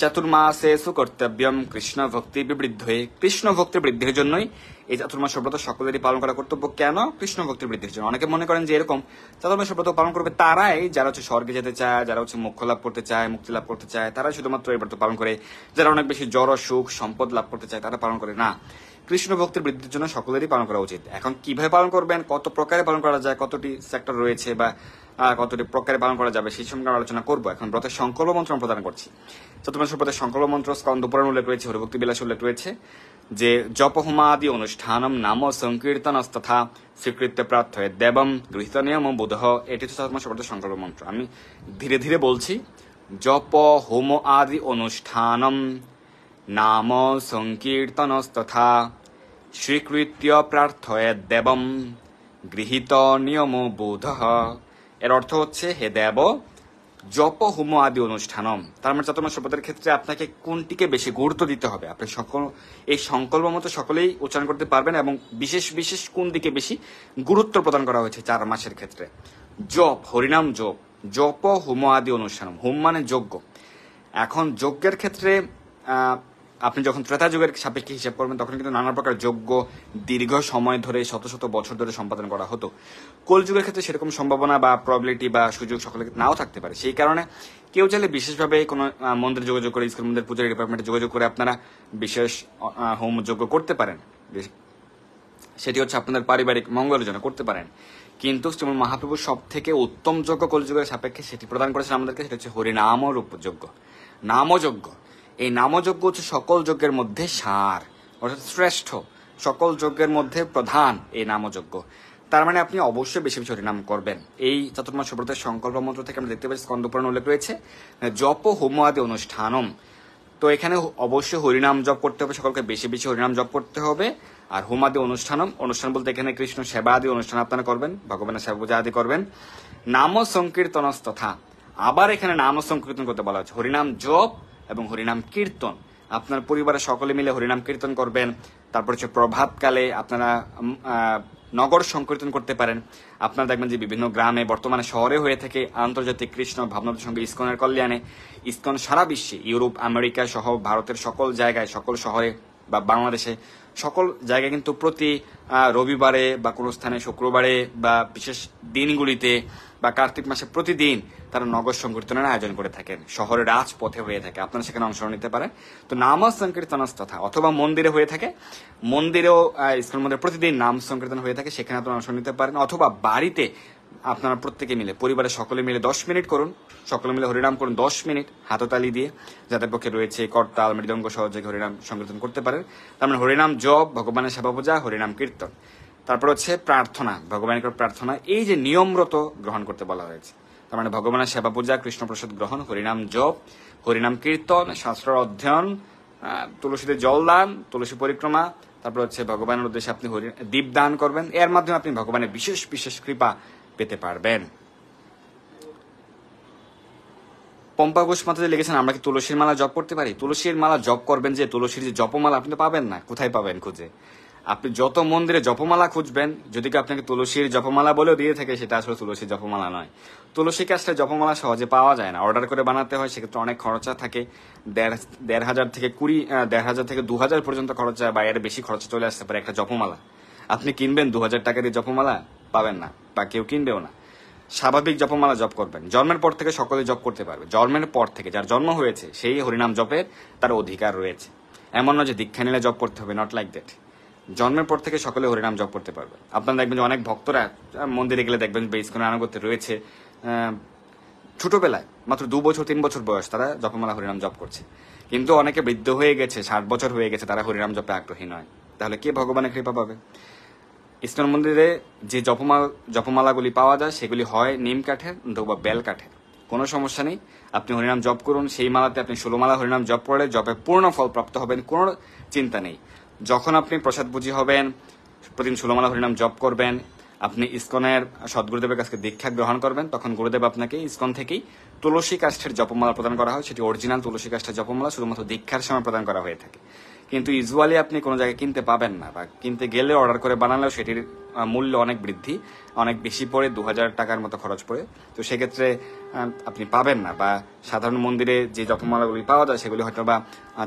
চাতুর্মাসেষু কর্তব্যম কৃষ্ণ ভক্তি বিবৃদ্ধয়ে। কৃষ্ণ ভক্তি বৃদ্ধির জন্যই এই চাতুর্মাস ব্রত সকলেরই পালন করা কর্তব্য। কেন? কৃষ্ণ ভক্তি বৃদ্ধির জন্য। অনেকে মনে করেন যে এরকম চাতুর্মাস ব্রত পালন করবে তারাই যারা হচ্ছে স্বর্গে যেতে চায়, যারা হচ্ছে মোক্ষ লাভ করতে চায়, মুক্তি লাভ করতে চায়, তারা শুধুমাত্র এই ব্রত পালন করে। যারা অনেক বেশি জড় সুখ সম্পদ লাভ করতে চায় তারা পালন করে না। কৃষ্ণ ভক্তির বৃদ্ধির জন্য সকলেরই পালন করা উচিত। এখন কিভাবে পালন করবেন, কত প্রকারে পালন করা যায়, কতটি সেক্টর রয়েছে বা কতটি প্রকারে পালন করা যাবে সেই সম্পর্কে আলোচনা করবো। এখন ব্রতের সংকল্প মন্ত্র প্রদান করছি। চাতুর্মাস ব্রতের সংকল্প মন্ত্র স্কন্দ পুরাণ উল্লেখ রয়েছে, হরিভক্তি বিলাস উল্লেখ রয়েছে যে জপহোমাদি অনুষ্ঠানম নাম সংকীর্তনস্তথা স্বীকৃত্য প্রার্থয়ে দেবম গৃহীত নিয়ম বোধ। এটি হচ্ছে চাতুর্মাস ব্রতের সংকল্প মন্ত্র। আমি ধীরে ধীরে বলছি। জপ হোম আদি অনুষ্ঠানম নাম সংকীর্তনস্তথা স্বীকৃত্য প্রার্থয়ে দেবম গৃহীত নিয়ম বোধ। এর অর্থ হচ্ছে, হে দেব, জপ হোম আদি অনুষ্ঠানম, তার মানে চাতুর্মাস ব্রতের ক্ষেত্রে আপনাকে কোনটিকে বেশি গুরুত্ব দিতে হবে। আপনি সকল এই সংকল্প মতো সকলেই উচ্চারণ করতে পারবেন এবং বিশেষ বিশেষ কোন দিকে বেশি গুরুত্ব প্রদান করা হয়েছে 4 মাসের ক্ষেত্রে। জপ, হরিনাম জপ, জপ হোম আদি অনুষ্ঠানম। হোম মানে যজ্ঞ। এখন যজ্ঞের ক্ষেত্রে আপনি যখন ত্রেতা যুগের সাপেক্ষে হিসাব করবেন তখন কিন্তু নানা প্রকার যজ্ঞ দীর্ঘ সময় ধরে শত শত বছর ধরে সম্পাদন করা হতো। কলিযুগের ক্ষেত্রে সেরকম সম্ভাবনা বা প্রবাবিলিটি বা সুযোগ সকলের নাও থাকতে পারে। সেই কারণে কেউ চাইলে বিশেষভাবে কোনো মন্দিরে যোগাযোগ করে, স্কুল মন্দির পূজারি ডিপার্টমেন্টে যোগাযোগ করে আপনারা বিশেষ হোম যজ্ঞ করতে পারেন। সেটি হচ্ছে আপনাদের পারিবারিক মঙ্গলের জন্য করতে পারেন। কিন্তু শ্রীমন মহাপ্রভু সব থেকে উত্তম যজ্ঞ কলিযুগের সাপেক্ষে সেটি প্রদান করেছেন আমাদেরকে, সেটা হচ্ছে হরিনাম রূপ যজ্ঞ, নামযজ্ঞ। এই নামযজ্ঞ হচ্ছে সকল যজ্ঞের মধ্যে সার, অর্থাৎ শ্রেষ্ঠ, সকল যজ্ঞের মধ্যে প্রধান এই নামযজ্ঞ। তার মানে আপনি অবশ্যই বেশি বেশি হরিনাম করবেন। এই চাতুর্মাস ব্রতের সংকল্প মন্ত্র থেকে আমরা দেখতে পাচ্ছি স্কন্দ পুরাণ উল্লেখ রয়েছে জপ হোম আদি অনুষ্ঠানম। তো এখানে অবশ্যই হরিনাম জপ করতে হবে, সকলকে বেশি বেশি হরিনাম জপ করতে হবে। আর হোম আদি অনুষ্ঠানম, অনুষ্ঠান বলতে এখানে কৃষ্ণ সেবা আদি অনুষ্ঠান আপনারা করবেন, ভগবানের সেবা পূজা আদি করবেন। নাম সংকীর্তনস্তথা, আবার এখানে নাম সংকীর্তন করতে বলা হচ্ছে। হরিনাম জপ এবং হরিনাম কীর্তন, আপনার পরিবারের সকলে মিলে হরিনাম কীর্তন করবেন। তারপর হচ্ছে প্রভাতকালে আপনারা নগর সংকীর্তন করতে পারেন। আপনারা দেখবেন যে বিভিন্ন গ্রামে, বর্তমানে শহরে হয়ে থাকে আন্তর্জাতিক কৃষ্ণ ভাবনার সঙ্গে ইসকনের কল্যাণে। ইসকন সারা বিশ্বে, ইউরোপ, আমেরিকা সহ ভারতের সকল জায়গায়, সকল শহরে বা বাংলাদেশে সকল জায়গায় কিন্তু প্রতি রবিবারে বা কোনো স্থানে শুক্রবারে বা বিশেষ দিনগুলিতে বা কার্তিক মাসে প্রতিদিন তারা নগর সংকীর্তনের আয়োজন করে থাকেন। শহরের রাজপথে হয়ে থাকে, আপনারা সেখানে অংশগ্রহণ নিতে পারেন। তো নাম সংকীর্তনস্তথা, অথবা মন্দিরে হয়ে থাকে, মন্দিরেও ইসকন মন্দিরে প্রতিদিন নাম সংকীর্তন হয়ে থাকে, সেখানে আপনারা অংশগ্রহণ নিতে পারেন। অথবা বাড়িতে আপনারা প্রত্যেকে মিলে, পরিবারের সকলে মিলে 10 মিনিট করুন, সকলে মিলে হরিনাম করুন 10 মিনিট হাততালি দিয়ে। যাদের পক্ষে রয়েছে করতাল মৃদঙ্গ সহযোগে হরিনাম সংকীর্তন করতে পারেন। তার মানে হরিনাম জপ, ভগবানের সেবা পূজা, হরিনাম কীর্তন। তারপর হচ্ছে প্রার্থনা, ভগবানের প্রার্থনা, এই যে নিয়মরত গ্রহণ করতে বলা হয়েছে। তার মানে ভগবানের সেবা পূজা, কৃষ্ণ প্রসাদ গ্রহণ, হরিনাম জপ, হরিনাম কীর্তন, শাস্ত্র অধ্যয়ন, তুলসীতে জল দান, তুলসী পরিক্রমা, তারপর হচ্ছে ভগবানের উদ্দেশ্যে আপনি দীপ দান করবেন। এর মাধ্যমে আপনি ভগবানের বিশেষ বিশেষ কৃপা পেতে পারবেন। পম্পা ঘোষ মাতাজি লিখেছেন, আমরা কি তুলসীর মালা জপ করতে পারি? তুলসীর মালা জপ করবেন, যে তুলসীর যে জপমালা আপনি তো পাবেন না, কোথায় পাবেন খুঁজে? আপনি যত মন্দিরে জপমালা খুঁজবেন, যদি কেউ আপনাকে তুলসীর জপমালা বলেও দিয়ে থাকে, সেটা আসলে তুলসীর জপমালা নয়। তুলসী কাষ্ঠের জপমালা সহজে পাওয়া যায় না, অর্ডার করে বানাতে হয়, সেক্ষেত্রে অনেক খরচা থাকে। 1,500 থেকে 2,000 পর্যন্ত খরচা, বা এর বেশি খরচা চলে আসতে পারে একটা জপমালা। আপনি কিনবেন 2,000 টাকা দিয়ে জপমালা? পাবেন না, বা কেউ কিনবেও না। স্বাভাবিক জপমালা জপ করবেন। জন্মের পর থেকে সকলে জপ করতে পারবে। জন্মের পর থেকে যার জন্ম হয়েছে সেই হরিনাম জপের তার অধিকার রয়েছে। এমন নয় যে দীক্ষা নিলে জপ করতে হবে, নট লাইক দ্যাট। জন্মের পর থেকে সকলে হরিনাম জপ করতে পারবে। আপনারা দেখবেন যে অনেক ভক্তরা মন্দিরে গেলে দেখবেন ইসকনের আনুগত্যে রয়েছে, ছোটবেলায় মাত্র 2 বছর 3 বছর বয়স তারা জপমালা হরিনাম জপ করছে, কিন্তু অনেকে বৃদ্ধ হয়ে গেছে, 60 বছর হয়ে গেছে, তারা হরিনাম জপে আগ্রহী নয়। তাহলে কে ভগবানের কৃপা পাবে? ইস্কন মন্দিরে যে জপমালাগুলি পাওয়া যায় সেগুলি হয় নিম কাঠের বা বেল কাঠের। কোনো সমস্যা নেই, আপনি হরিনাম জপ করুন। সেই মালাতে আপনি 16 মালা হরিনাম জপ করলে জপে পূর্ণ ফল প্রাপ্ত হবেন, কোনো চিন্তা নেই। যখন আপনি প্রসাদ ভুজি হবেন, প্রতিদিন 16 মালা হরিনাম জপ করবেন, আপনি ইস্কনের সদ্গুরুদেবের কাছে দীক্ষা গ্রহণ করবেন, তখন গুরুদেব আপনাকে ইস্কন থেকেই তুলসী কাষ্ঠের জপমালা প্রদান করা হয়। সেটি অরিজিনাল তুলসী কাষ্ঠের জপমালা শুধুমাত্র দীক্ষার সময় প্রদান করা হয়ে থাকে। কিন্তু ইউজুয়ালি আপনি কোনো জায়গায় কিনতে পাবেন না, বা কিনতে গেলে অর্ডার করে বানালেও সেটির মূল্য অনেক বৃদ্ধি, অনেক বেশি পড়ে, 2,000 টাকার মতো খরচ পড়ে। তো সেক্ষেত্রে আপনি পাবেন না। বা সাধারণ মন্দিরে যে জপমালাগুলি পাওয়া যায় সেগুলি হয়তো বা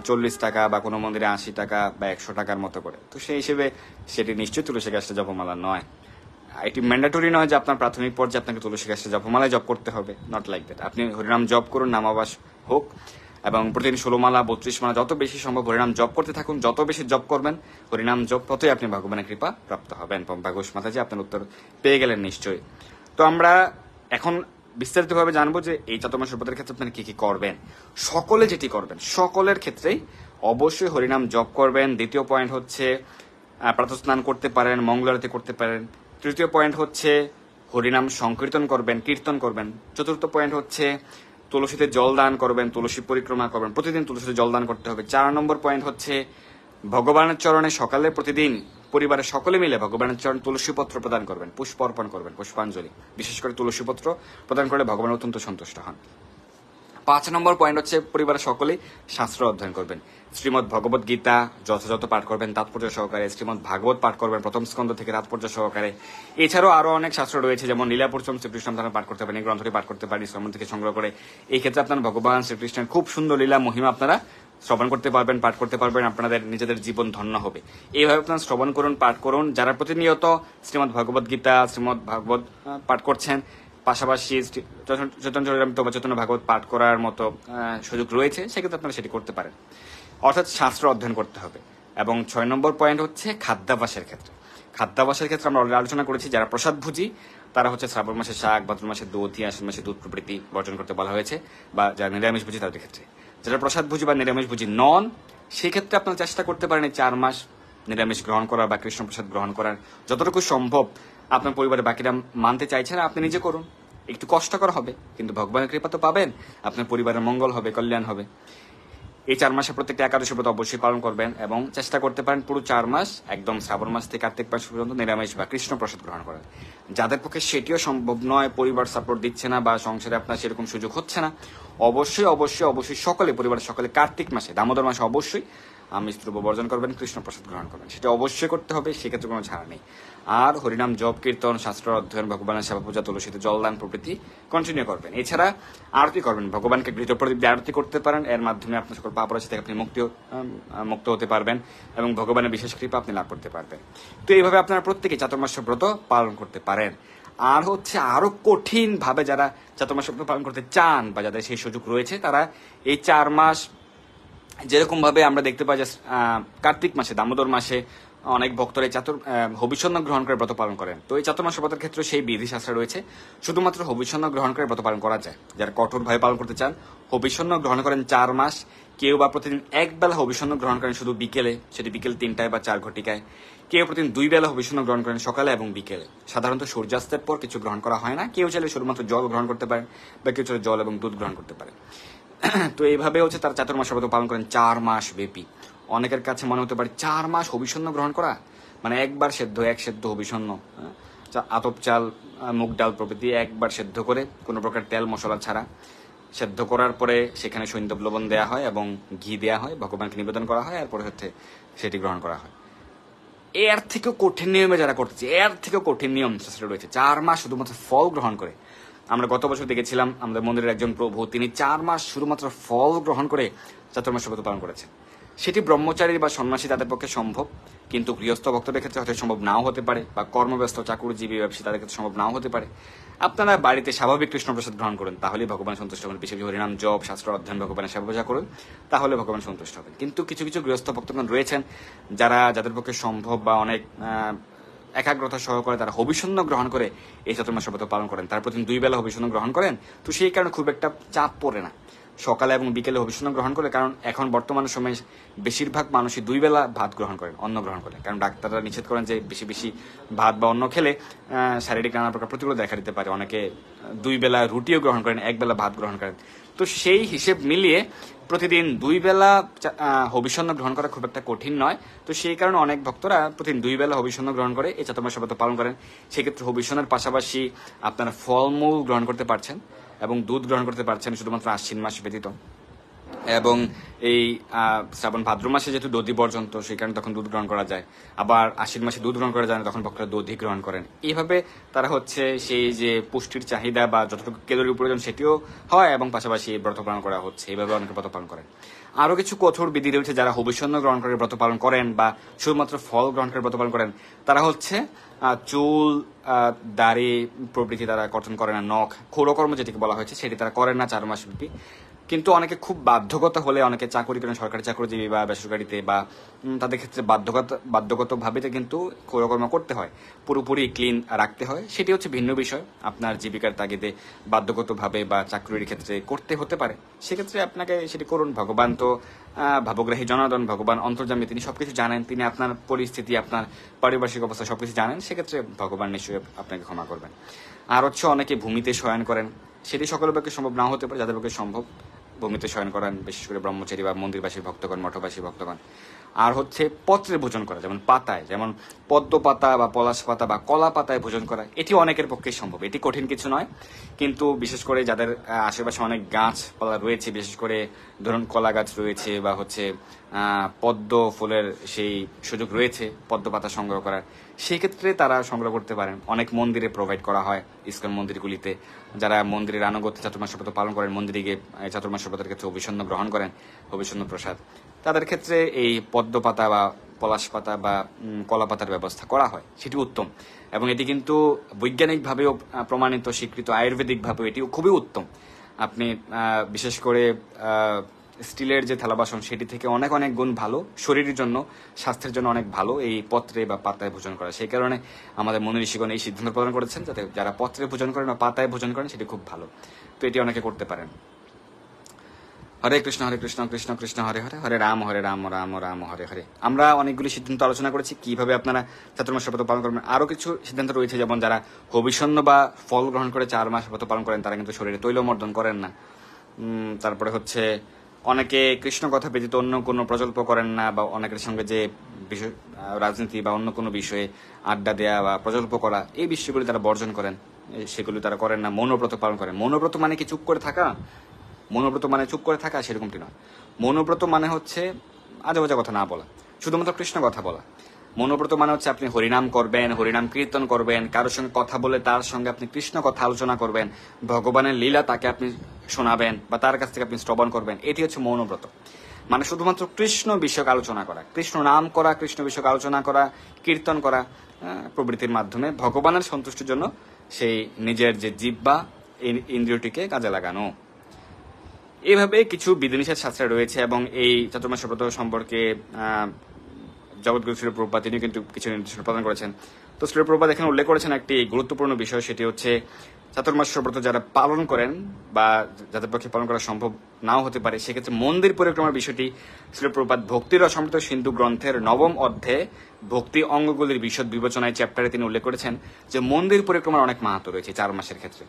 40 টাকা, বা কোনো মন্দিরে 80 টাকা বা 100 টাকার মতো করে। তো সেই হিসেবে সেটি নিশ্চয়ই তুলসী গাছটা জপমালা নয়। এটি ম্যান্ডেটরি নয় যে আপনার প্রাথমিক পর্যায়ে আপনাকে তুলসী গাছটা জপমালায় জপ করতে হবে, নট লাইক দ্যাট। আপনি হরিনাম জপ করুন, নামাবাস হোক, এবং প্রতিদিন 16 মালা 32 মালা যত বেশি সম্ভব হরিনাম জপ করতে থাকুন। যত বেশি জপ করবেন হরিনাম জপ, ততই আপনি ভগবানের কৃপা প্রাপ্ত হবেন। পম্পা ঘোষ মাতাজি আপনার উত্তর পেয়ে গেলেন নিশ্চয়ই। তো আমরা এখন বিস্তারিতভাবে জানবো যে এই চাতুর্মাস ব্রতের ক্ষেত্রে আপনি কি কি করবেন। সকলে যেটি করবেন, সকলের ক্ষেত্রেই অবশ্যই হরিনাম জপ করবেন। দ্বিতীয় পয়েন্ট হচ্ছে প্রাতঃস্নান করতে পারেন, মঙ্গলারতি করতে পারেন। তৃতীয় পয়েন্ট হচ্ছে হরিনাম সংকীর্তন করবেন, কীর্তন করবেন। চতুর্থ পয়েন্ট হচ্ছে তুলসীতে জল দান করবেন, তুলসী পরিক্রমা করবেন, প্রতিদিন তুলসীতে জল দান করতে হবে। 4 নম্বর পয়েন্ট হচ্ছে ভগবানের চরণে সকালে প্রতিদিন পরিবারের সকলে মিলে ভগবানের চরণ তুলসী পত্র প্রদান করবেন, পুষ্প অর্পণ করবেন, পুষ্পাঞ্জলি। বিশেষ করে তুলসী পত্র প্রদান করলে ভগবান অত্যন্ত সন্তুষ্ট হন। 5 নম্বর পয়েন্ট হচ্ছে পরিবারের সকলেই শাস্ত্র অধ্যয়ন করবেন। শ্রীমদ ভগবত গীতা যথাযথ পাঠ করবেন তাৎপর্য সহকারে, শ্রীমদ ভাগবত পাঠ করবেন প্রথম স্কন্ধ থেকে তাৎপর্য সহকারে। এছাড়াও আরো অনেক শাস্ত্র রয়েছে, যেমন লীলাপুরুষম শ্রীকৃষ্ণ আপনারা পাঠ করতে পারেন, এই গ্রন্থটি পাঠ করতে পারেন শ্রমণ থেকে সংগ্রহ করে। এই ক্ষেত্রে আপনার ভগবান শ্রীকৃষ্ণের খুব সুন্দর লীলা মহিমা আপনারা শ্রবণ করতে পারবেন, পাঠ করতে পারবেন, আপনাদের নিজেদের জীবন ধন্য হবে। এইভাবে আপনারা শ্রবণ করুন, পাঠ করুন। যারা প্রতিনিয়ত শ্রীমদ ভগবত গীতা, শ্রীমদ ভাগবত পাঠ করছেন, পাশাপাশি চৈতন্য ভাগবত পাঠ করার মতো সুযোগ রয়েছে, সেক্ষেত্রে আপনারা সেটি করতে পারেন। অর্থাৎ শাস্ত্র অধ্যয়ন করতে হবে। এবং 6 নম্বর পয়েন্ট হচ্ছে খাদ্যাভ্যাসের ক্ষেত্রে। খাদ্যাভ্যাসের ক্ষেত্রে আমরা অলরেডি আলোচনা করেছি, যারা প্রসাদ ভুজি তারা হচ্ছে শ্রাবণ মাসে শাক, ভাদ্র মাসে দুধ, আশ্বিন মাসে দুধ প্রভৃতি বর্জন করতে বলা হয়েছে, বা যারা নিরামিষ ভুজি তাদের ক্ষেত্রে। যারা প্রসাদ ভুজি বা নিরামিষ ভুজি নন, সেক্ষেত্রে আপনারা চেষ্টা করতে পারেন এই 4 মাস নিরামিষ গ্রহণ করার বা কৃষ্ণ প্রসাদ গ্রহণ করার। যতটুকু সম্ভব আপনার পরিবারের বাকিরা মানতে চাইছেন, আপনি নিজে করুন। একটু কষ্টকর হবে, কিন্তু ভগবানের কৃপা তো পাবেন, আপনার পরিবারের মঙ্গল হবে, কল্যাণ হবে। এই 4 মাসে প্রত্যেকটা একাদশী ব্রত অবশ্যই পালন করবেন, এবং চেষ্টা করতে পারেন পুরো 4 মাস একদম শ্রাবণ মাস থেকে কার্তিক মাস পর্যন্ত নিরামিষ বা কৃষ্ণ প্রসাদ গ্রহণ করেন। যাদের পক্ষে সেটিও সম্ভব নয়, পরিবার সাপোর্ট দিচ্ছে না, বা সংসারে আপনার সেরকম সুযোগ হচ্ছে না, অবশ্যই অবশ্যই অবশ্যই সকলে, পরিবারের সকলে কার্তিক মাসে, দামোদর মাসে অবশ্যই আমিষ দ্রব্য বর্জন করবেন, কৃষ্ণ প্রসাদ গ্রহণ করবেন। সেটা অবশ্যই করতে হবে, সেক্ষেত্রে কোনো ছাড় নেই। আর হরিনাম জপ, কীর্তন, শাস্ত্র অধ্যয়ন, ভগবানের সেবা পূজা, তুলসীতে জলদান প্রভৃতি কন্টিনিউ করবেন। এছাড়া আরতি করবেন, ভগবানকে ঘৃত প্রদীপ দিয়ে আরতি করতে পারেন। এর মাধ্যমে আপনার সকল পাপ রাশি থেকে আপনি মুক্ত হতে পারবেন, এবং ভগবানের বিশেষ কৃপা আপনি লাভ করতে পারবেন। তো এইভাবে আপনারা প্রত্যেকে চাতুর্মাস ব্রত পালন করতে পারেন। আর হচ্ছে আরো কঠিন ভাবে যারা চাতুর্মাস ব্রত পালন করতে চান, বা যাদের সেই সুযোগ রয়েছে, তারা এই 4 মাস যেরকম ভাবে আমরা দেখতে পাই যে কার্তিক মাসে, দামোদর মাসে অনেক ভক্তরা এই হবিষ্যন্ন গ্রহণ করে ব্রত পালন করেন। তো এই চাতুর্মাস্য ব্রতের ক্ষেত্রে সেই বিধি শাস্ত্র রয়েছে, শুধুমাত্র হবিষ্যন্ন গ্রহণ করে ব্রত পালন করা যায়। যারা কঠোরভাবে পালন করতে চান, হবিষ্যন্ন গ্রহণ করেন 4 মাস, কেউ বা প্রতিদিন এক বেলা হবিষ্যন্ন গ্রহণ করেন শুধু বিকেলে, সেটি বিকেল 3টায় বা 4 ঘটিকায়, কেউ প্রতিদিন 2 বেলা হবিষ্যন্ন গ্রহণ করেন সকালে এবং বিকেলে। সাধারণত সূর্যাস্তের পর কিছু গ্রহণ করা হয় না, কেউ চাইলে শুধুমাত্র জল গ্রহণ করতে পারেন বা কেউ চাইলে জল এবং দুধ গ্রহণ করতে পারে। তো এইভাবে হচ্ছে তারা চাতুর্মাস্য ব্রত পালন করেন 4 মাস ব্যাপী। অনেকের কাছে মনে হতে পারে 4 মাস হবিষ্যন্ন গ্রহণ করা মানে একবার সেদ্ধ, এক সেদ্ধ হবিষ্যন্ন, আতপ চাল, মুগ ডাল প্রভৃতি একবার সেদ্ধ করে কোনো প্রকার তেল মশলা ছাড়া সেদ্ধ করার পরে সেখানে সৈন্দব লবণ দেওয়া হয় এবং ঘি দেওয়া হয়, ভগবানকে নিবেদন করা হয়, এরপরে হচ্ছে সেটি গ্রহণ করা হয়। এর থেকেও কঠিন নিয়মে যারা করতেছে, এর থেকেও কঠিন নিয়ম শাস্ত্রে রয়েছে। 4 মাস শুধুমাত্র ফল গ্রহণ করে। আমরা গত বছর দেখেছিলাম আমাদের মন্দিরের একজন প্রভু, তিনি 4 মাস শুধুমাত্র ফল গ্রহণ করে চাতুর্মাস্য ব্রত পালন করেছেন। সেটি ব্রহ্মচারী বা সন্ন্যাসী তাদের পক্ষে সম্ভব, কিন্তু গৃহস্থ ভক্তদের ক্ষেত্রে হয়তো সম্ভব নাও হতে পারে, বা কর্মব্যস্ত চাকুরিজীবী ব্যবসায়ী তাদের ক্ষেত্রে সম্ভব নাও হতে পারে। আপনারা বাড়িতে স্বাভাবিক কৃষ্ণপ্রসাদ গ্রহণ করুন, তাহলেই ভগবান সন্তুষ্ট হবেন। বেশি বেশি হরিনাম জপ, শাস্ত্র অধ্যয়ন, ভগবানের সেবা পূজা করুন, তাহলে ভগবান সন্তুষ্ট হবেন। কিন্তু কিছু কিছু গৃহস্থ ভক্তগণ রয়েছেন যাদের পক্ষে সম্ভব বা অনেক একাগ্রতা সহকারে তারা হবিষ্যন্ন গ্রহণ করে এই চাতুর্মাস্য ব্রত পালন করেন। তার প্রতিদিন 2 বেলা হবিষ্যন্ন গ্রহণ করেন, তো সেই কারণে খুব একটা চাপ পড়ে না সকালে এবং বিকেলে হবিষ্যন্ন গ্রহণ করে। কারণ এখন বর্তমান সময়ে বেশিরভাগ মানুষই 2 বেলা ভাত গ্রহণ করেন, অন্ন গ্রহণ করেন। কারণ ডাক্তাররা নিষেধ করেন যে বেশি বেশি ভাত বা অন্ন খেলে শারীরিক নানা প্রকার প্রতিকূলতা দেখা দিতে পারে। অনেকে 2 বেলা রুটিও গ্রহণ করেন, 1 বেলা ভাত গ্রহণ করেন। তো সেই হিসেব মিলিয়ে প্রতিদিন 2 বেলা হবিষ্যন্ন গ্রহণ করা খুব একটা কঠিন নয়। তো সেই কারণে অনেক ভক্তরা প্রতিদিন 2 বেলা হবিষ্যন্ন গ্রহণ করে এই চাতুর্মাস্য ব্রত পালন করেন। সেক্ষেত্রে হবিষ্যন্নের পাশাপাশি আপনারা ফলমূল গ্রহণ করতে পারছেন এবং দুধ গ্রহণ করতে পারছেন শুধুমাত্র আশ্বিন মাস ব্যতীত। এবং এই শ্রাবণ ভাদ্র মাসে যেহেতু দধি বর্জন, তো সেই কারণে তখন দুধ গ্রহণ করা যায়। আবার আশ্বিন মাসে দুধ গ্রহণ করা যায় না, তখন ভক্তরা দধি গ্রহণ করেন। এইভাবে তারা হচ্ছে সেই যে পুষ্টির চাহিদা বা যতটুকু ক্যালোরি প্রয়োজন সেটিও হয়, এবং পাশাপাশি ব্রত পালন করা হচ্ছে। এইভাবে অনেকে ব্রত পালন করেন। আরো কিছু কঠোর বিধি রয়েছে যারা হবিষ্যন্ন গ্রহণ করে ব্রত পালন করেন বা শুধুমাত্র ফল গ্রহণ করে ব্রত পালন করেন। তারা হচ্ছে চুল, দাড়ি প্রভৃতি তারা কর্তন করে না, নখ, ক্ষৌরকর্ম যেটিকে বলা হয়েছে সেটি তারা করেন না 4 মাস ব্যাপী। কিন্তু অনেকে খুব বাধ্যকতা হলে, অনেকে চাকরি করেন সরকারি চাকরিজীবী বা বেসরকারিতে, বা তাদের ক্ষেত্রে বাধ্যগতভাবে কিন্তু ক্ষৌরকর্ম করতে হয়, পুরোপুরি ক্লিন রাখতে হয়। সেটি হচ্ছে ভিন্ন বিষয়। আপনার জীবিকার তাগিদে বাধ্যগতভাবে বা চাকরির ক্ষেত্রে করতে হতে পারে, সেক্ষেত্রে আপনাকে সেটি করুন। ভগবান তো ভাবগ্রাহী জনার্দন, ভগবান অন্তর্যামী, তিনি সবকিছু জানেন, তিনি আপনার পরিস্থিতি, আপনার পারিপার্শ্বিক অবস্থা সবকিছু জানেন। সেক্ষেত্রে ভগবান নিশ্চয়ই আপনাকে ক্ষমা করবেন। আর হচ্ছে অনেকে ভূমিতে শয়ন করেন, সেটি সকলের পক্ষে সম্ভব নাও হতে পারে। যাদের পক্ষে সম্ভব ভূমিতে শয়ন করেন, বিশেষ করে ব্রহ্মচারী বা মন্দিরবাসী ভক্তগণ, মঠবাসী ভক্তগণ। আর হচ্ছে পত্রে ভোজন করা, যেমন পাতায়, যেমন পদ্ম পাতা বা পলাশ পাতা বা কলা পাতায় ভোজন করা, এটি অনেকের পক্ষে সম্ভব। এটি কঠিন কিছু নয়, কিন্তু বিশেষ করে যাদের আশেপাশে অনেক গাছপালা রয়েছে, বিশেষ করে ধরুন কলা গাছ রয়েছে বা হচ্ছে পদ্ম ফুলের সেই সুযোগ রয়েছে পদ্ম পাতা সংগ্রহ করার, সেক্ষেত্রে তারা সংগ্রহ করতে পারেন। অনেক মন্দিরে প্রোভাইড করা হয়, ইসকন মন্দিরগুলিতে যারা মন্দিরের আনুগত্য চাতুর্মাস্য ব্রত পালন করেন, মন্দিরে গিয়ে চাতুর্মাস্য ব্রতের ক্ষেত্রে হবিষ্যন্ন গ্রহণ করেন, হবিষ্যন্ন প্রসাদ, তাদের ক্ষেত্রে এই পদ্ম পাতা বা পলাশ পাতা বা কলা পাতার ব্যবস্থা করা হয়। সেটি উত্তম, এবং এটি কিন্তু বৈজ্ঞানিকভাবেও প্রমাণিত, স্বীকৃত, আয়ুর্বেদিকভাবেও এটিও খুবই উত্তম। আপনি বিশেষ করে স্টিলের যে থালা বাসন, সেটি থেকে অনেক অনেক গুণ ভালো, শরীরের জন্য, স্বাস্থ্যের জন্য অনেক ভালো এই পত্রে বা পাতায় ভোজন করা। সেই কারণে আমাদের মুনি ঋষিগণ এই সিদ্ধান্ত প্রদান করেছেন যাতে যারা পত্রে ভোজন করেন বা পাতায় ভোজন করেন সেটি খুব ভালো। তো এটি অনেকে করতে পারেন। হরে কৃষ্ণ কৃষ্ণ কৃষ্ণ হরে হরে, হরে রাম রাম রাম হরে হরে। আমরা অনেকগুলি সিদ্ধান্ত আলোচনা করেছি কিভাবে আপনারা চাতুর্মাস্য ব্রত পালন করবেন। আরো কিছু সিদ্ধান্ত রয়েছে, যেমন যারা হবিষ্যন্ন বা ফল গ্রহণ করে 4 মাস ব্রত পালন করেন তারা কিন্তু শরীরে তৈলমর্দন করেন না। তারপরে হচ্ছে অনেকে কৃষ্ণ কথা ব্যতীত অন্য কোনো প্রকল্প করেন না, বা অনেকের সঙ্গে যে বিষয় রাজনীতি বা অন্য কোনো বিষয়ে আড্ডা দেয়া বা প্রকল্প করা, এই বিষয়গুলি তারা বর্জন করেন, সেগুলি তারা করেন না। মৌনব্রত পালন করেন। মৌনব্রত মানে কি চুপ করে থাকা? মৌনব্রত মানে চুপ করে থাকা সেরকমটি নয়। মৌনব্রত মানে হচ্ছে আজে বাজে কথা না বলা, শুধুমাত্র কৃষ্ণ কথা বলা। মৌনব্রত মানে হচ্ছে আপনি হরিনাম করবেন, হরিনাম কীর্তন করবেন, কারোর সঙ্গে কথা বলে তার সঙ্গে আপনি কৃষ্ণ কথা আলোচনা করবেন, ভগবানের লীলা তাকে আপনি শোনাবেন বা তার কাছ থেকে আপনি শ্রবণ করবেন। এটি হচ্ছে মৌনব্রত। মানে শুধুমাত্র কৃষ্ণ বিষয়ক আলোচনা করা, কৃষ্ণ নাম করা, কৃষ্ণ বিষয়ক আলোচনা করা, কীর্তন করা প্রভৃতির মাধ্যমে ভগবানের সন্তুষ্টির জন্য সেই নিজের যে জিহ্বা ইন্দ্রিয়টিকে কাজে লাগানো। এভাবে কিছু বিধিনিষেধ শাস্ত্রে রয়েছে, এবং এই চাতুর্মাস্য ব্রত সম্পর্কে জগৎগুরু শ্রী প্রভুপাদ তিনি কিন্তু কিছু নির্দেশনা প্রদান করেছেন। তো শ্রী প্রভুপাদ এখানে উল্লেখ করেছেন একটি গুরুত্বপূর্ণ বিষয়, সেটি হচ্ছে চাতুর্মাস্য ব্রত যারা পালন করেন বা যাদের পক্ষে পালন করা সম্ভব নাও হতে পারে, সেক্ষেত্রে মন্দির পরিক্রমার বিষয়টি শ্রী প্রভুপাদ ভক্তির অসমৃত সিন্ধু গ্রন্থের 9ম অধ্যায়ে ভক্তি অঙ্গগুলির বিশদ বিবেচনায় চ্যাপ্টারে তিনি উল্লেখ করেছেন যে মন্দির পরিক্রমার অনেক মাহাত্ম রয়েছে 4 মাসের ক্ষেত্রে।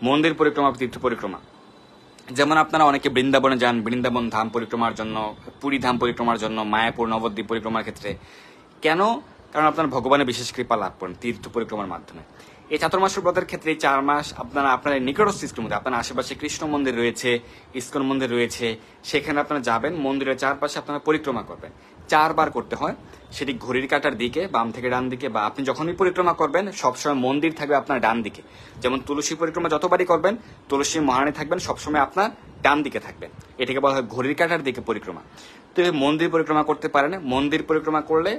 মন্দির পরিক্রমা, তীর্থ পরিক্রমা, যেমন আপনারা অনেকে বৃন্দাবনে যান বৃন্দাবন ধাম পরিক্রমার জন্য, পুরী ধাম পরিক্রমার জন্য, মায়াপুর নবদ্বীপ পরিক্রমার ক্ষেত্রে। কেন? কারণ আপনারা ভগবানের বিশেষ কৃপা লাভ করেন তীর্থ পরিক্রমার মাধ্যমে। এই চাতুর্মাস্য ব্রতের ক্ষেত্রে 4 মাস আপনারা আপনার নিকটস্থ ইস্কন মন্দির, আপনার আশেপাশে কৃষ্ণ মন্দির রয়েছে, ইস্কন মন্দির রয়েছে, সেখানে আপনারা যাবেন, মন্দিরের চারপাশে আপনারা পরিক্রমা করবেন। 4 বার করতে হয়, সেটি ঘড়ির কাঁটার দিকে, বাম থেকে ডান দিকে, বা আপনি যখনই পরিক্রমা করবেন সবসময় মন্দির থাকবে আপনার ডান দিকে। যেমন তুলসী পরিক্রমা যতবারই করবেন, তুলসী মহারানী থাকবেন সবসময় আপনার ডান দিকে থাকবেন, এটাকে বলা হয় ঘড়ির কাঁটার দিকে পরিক্রমা। তো মন্দির পরিক্রমা করতে পারেন। মন্দির পরিক্রমা করলে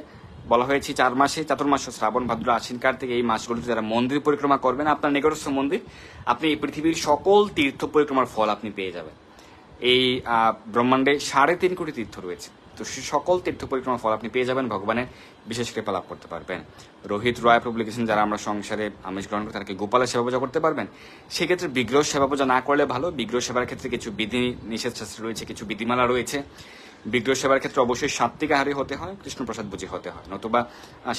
বলা হয়েছে 4 মাসে, চাতুর্মাস শ্রাবণ ভাদ্র আশ্বিন কার্তিক এই মাসগুলোতে যারা মন্দির পরিক্রমা করবেন, আপনার নিকটস্থ মন্দির, আপনি এই পৃথিবীর সকল তীর্থ পরিক্রমার ফল আপনি পেয়ে যাবেন। এই ব্রহ্মাণ্ডে 3.5 কোটি তীর্থ রয়েছে, তো সেই সকল তীর্থ পরিক্রমার ফল আপনি পেয়ে যাবেন, ভগবানের বিশেষ কৃপা লাভ করতে পারবেন। রোহিত রয় প্রভু লিখেছেন যারা আমরা সংসারে আমিষ গ্রহণ করি তাদেরকে গোপালের সেবা পূজা করতে পারবেন। সেক্ষেত্রে বিগ্রহ সেবা পূজা না করলে ভালো। বিগ্রহ সেবার ক্ষেত্রে কিছু বিধি নিষেধ শাস্ত্র রয়েছে, কিছু বিধিমালা রয়েছে। বিগ্রহ সেবার ক্ষেত্রে অবশ্যই সাত্বিক আহারী হতে হয়, কৃষ্ণপ্রসাদ বুঝি হতে হয়, নতুবা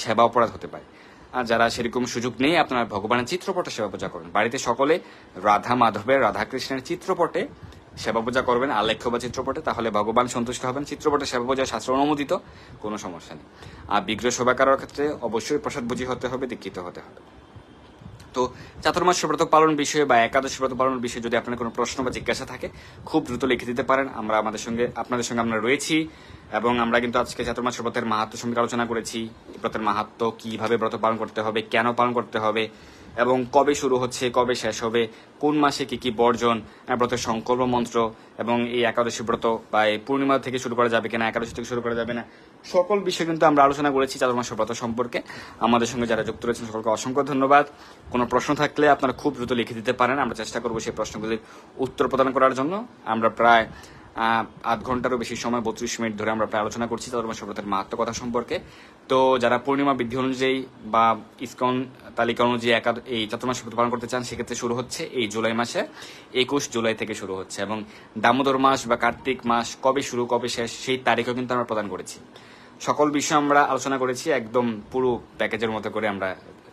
সেবা অপরাধ হতে পারে। আর যারা সেরকম সুযোগ নেই, আপনারা ভগবানের চিত্রপটে সেবা পূজা করেন। বাড়িতে সকলে রাধা মাধবের, রাধা কৃষ্ণের চিত্রপটে সেবা পূজা করবেন, আলেখ্য বা চিত্রপটে, তাহলে ভগবান সন্তুষ্ট হবেন। চিত্রপটে সেবা পূজা শাস্ত্র অনুমোদিত, কোনো সমস্যা নেই। আর বিগ্রহ সেবা করার ক্ষেত্রে অবশ্যই প্রসাদ বুঝি হতে হবে, দীক্ষিত হতে হবে। তো চাতুর্মাস্য ব্রত পালন বিষয়ে বা একাদশী ব্রত পালনের বিষয়ে যদি আপনার কোনো প্রশ্ন বা জিজ্ঞাসা থাকে, খুব দ্রুত লিখে দিতে পারেন। আমরা আপনাদের সঙ্গে আমরা রয়েছি, এবং আমরা কিন্তু আজকে চাতুর্মাস্য ব্রতের মাহাত্ম্য সম্পর্কে আলোচনা করেছি। ব্রতের মাহাত্ম্য, কিভাবে ব্রত পালন করতে হবে, কেন পালন করতে হবে, এবং কবে শুরু হচ্ছে, কবে শেষ হবে, কোন মাসে কি কি বর্জন, ব্রতের সংকল্প মন্ত্র, এবং এই একাদশী ব্রত বা এই পূর্ণিমা থেকে শুরু করা যাবে কিনা, একাদশী থেকে শুরু করা যাবে না, সকল বিষয় কিন্তু আমরা আলোচনা করেছি চাতুর্মাস্য ব্রত সম্পর্কে। আমাদের সঙ্গে যারা যুক্ত রয়েছেন সকলকে অসংখ্য ধন্যবাদ। কোনো প্রশ্ন থাকলে আপনারা খুব দ্রুত লিখে দিতে পারেন, আমরা চেষ্টা করবো সেই প্রশ্নগুলির উত্তর প্রদান করার জন্য। আমরা প্রায় 8 ঘন্টারও বেশি সময়, 32 মিনিট ধরে আমরা প্রায় আলোচনা করছি চাতুর্মাস্য ব্রতের মাহাত্ম্য কথা সম্পর্কে। তো যারা পূর্ণিমা বিধি অনুযায়ী বা ইসকন তালিকা অনুযায়ী এই চাতুর্মাস্য ব্রত পালন করতে চান, সেক্ষেত্রে শুরু হচ্ছে এই জুলাই মাসে, 21 জুলাই থেকে শুরু হচ্ছে, এবং দামোদর মাস বা কার্তিক মাস কবে শুরু কবে শেষ সেই তারিখও কিন্তু আমরা প্রদান করেছি। সকল বিষয় আমরা আলোচনা করেছি, একদম পুরো প্যাকেজের মতো করে আমরা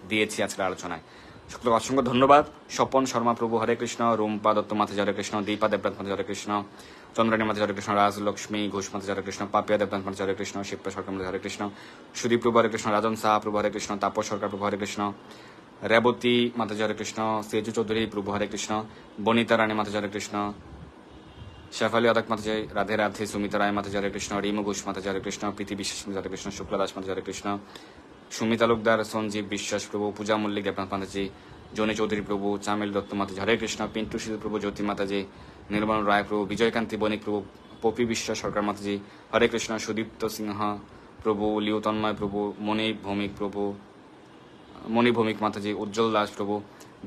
দিয়েছি আজকের আলোচনায়। সকলকে অসংখ্য ধন্যবাদ। স্বপন শর্মা প্রভু হরে কৃষ্ণ, রুম্পা দত্ত মাতাজি হরে কৃষ্ণ, দীপা দেবনাথ মাতাজি হরে কৃষ্ণ, চন্দ্রানী মাতাজি হরে কৃষ্ণ, রাজলক্ষ্মী ঘোষ মাতাজি হরে কৃষ্ণ, পাপিয়া দেবনাথ মাতাজি হরে কৃষ্ণ, শিপ্রা সরকার মাতাজি হরে কৃষ্ণ, সুদীপ প্রভু হরে কৃষ্ণ, রাজন সাহা প্রভু হরে কৃষ্ণ, তাপস সরকার প্রভু হরে কৃষ্ণ, রেবতী মাতাজি হরে কৃষ্ণ, সেজু চৌধুরী প্রভু হরে কৃষ্ণ, বনিতা রানী মাতাজি হরে কৃষ্ণ, শেফালি আদাক মাতাজি রাধে রাধে, সুমিতা রায় মাতাজি হরে কৃষ্ণ, রিমু ঘোষ মাতাজি হরে কৃষ্ণ, প্রীতি বিশ্বাস মাতাজি হরে কৃষ্ণ, শুক্লা দাস মাতাজি হরে কৃষ্ণ, সুমিত তালুকদার, সঞ্জীব বিশ্বাস প্রভু, পূজা মল্লিক দেবনাথ মাতাজি, জনি চৌধুরী প্রভু, চামিল দত্ত মাতাজি হরে কৃষ্ণ, পিন্টু সিধু প্রভু, জ্যোতি মাতাজি, নির্মল রায় প্রভু, বিজয়কান্তি বণিক প্রভু, পপি বিশ্বাস সরকার মাতাজি হরে কৃষ্ণ, সুদীপ্ত সিংহ প্রভু, লিউ তন্ময় প্রভু, মণি ভৌমিক মাতাজি, উজ্জ্বল দাস প্রভু,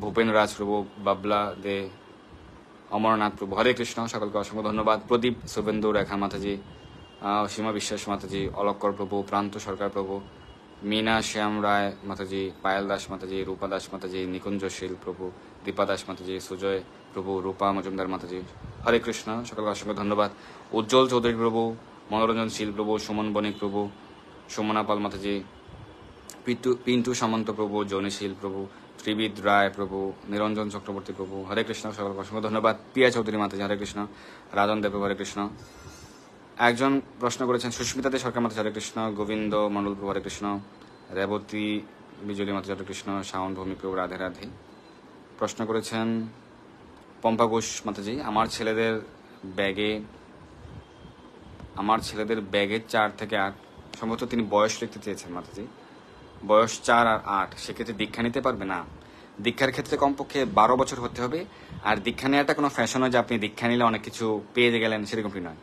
ভূপেন রাজ প্রভু, বাবলা দে, অমরনাথ প্রভু হরে কৃষ্ণ। সকলকে অসংখ্য ধন্যবাদ। প্রদীপ শুভেন্দু রেখা মাতাজি, সীমা বিশ্বাস মাতাজি, অলক্কর প্রভু, প্রান্ত সরকার প্রভু, মীনা শ্যাম রায় মাতাজি, পায়েল দাস মাতাজি, রূপা দাস মাতাজি, নিকুঞ্জশীল প্রভু, দীপা দাস মাতাজি, সুজয় প্রভু, রূপা মজুমদার মাতাজি হরে কৃষ্ণ। সকলকে অসংখ্য ধন্যবাদ। উজ্জ্বল চৌধুরী প্রভু, মনোরঞ্জন শীল প্রভু, সুমন বণিক প্রভু, সুমনা পাল মাতাজি, পিন্টু সামন্ত প্রভু, জনিশীল প্রভু, ত্রিবিদ রায় প্রভু, নিরঞ্জন চক্রবর্তী প্রভু হরে কৃষ্ণ। সকলকে অসংখ্য ধন্যবাদ। পিয়া চৌধুরী মাতাজি হরে কৃষ্ণ, রাজন দেব হরে কৃষ্ণ। একজন প্রশ্ন করেছেন সুস্মিতা দে সরকার মাতাজি হরে কৃষ্ণ, গোবিন্দ মন্ডল প্রভু হরে কৃষ্ণ, রেবতী বিজলি মাতাজি হরে কৃষ্ণ, শাওন ভৌমিক প্রভু রাধে রাধে। প্রশ্ন করেছেন পম্পা ঘোষ মাতাজি, আমার ছেলেদের ব্যাগে 4 থেকে 8, সম্ভবত তিনি বয়স লিখতে চেয়েছেন মাতাজি, বয়স 4 আর 8, সেক্ষেত্রে দীক্ষা নিতে পারবে না? দীক্ষার ক্ষেত্রে কমপক্ষে 12 বছর হতে হবে। আর দীক্ষা নেওয়াটা কোনো ফ্যাশন নয় যে আপনি দীক্ষা নিলে অনেক কিছু পেয়ে গেলেন, সেরকমটি নয়।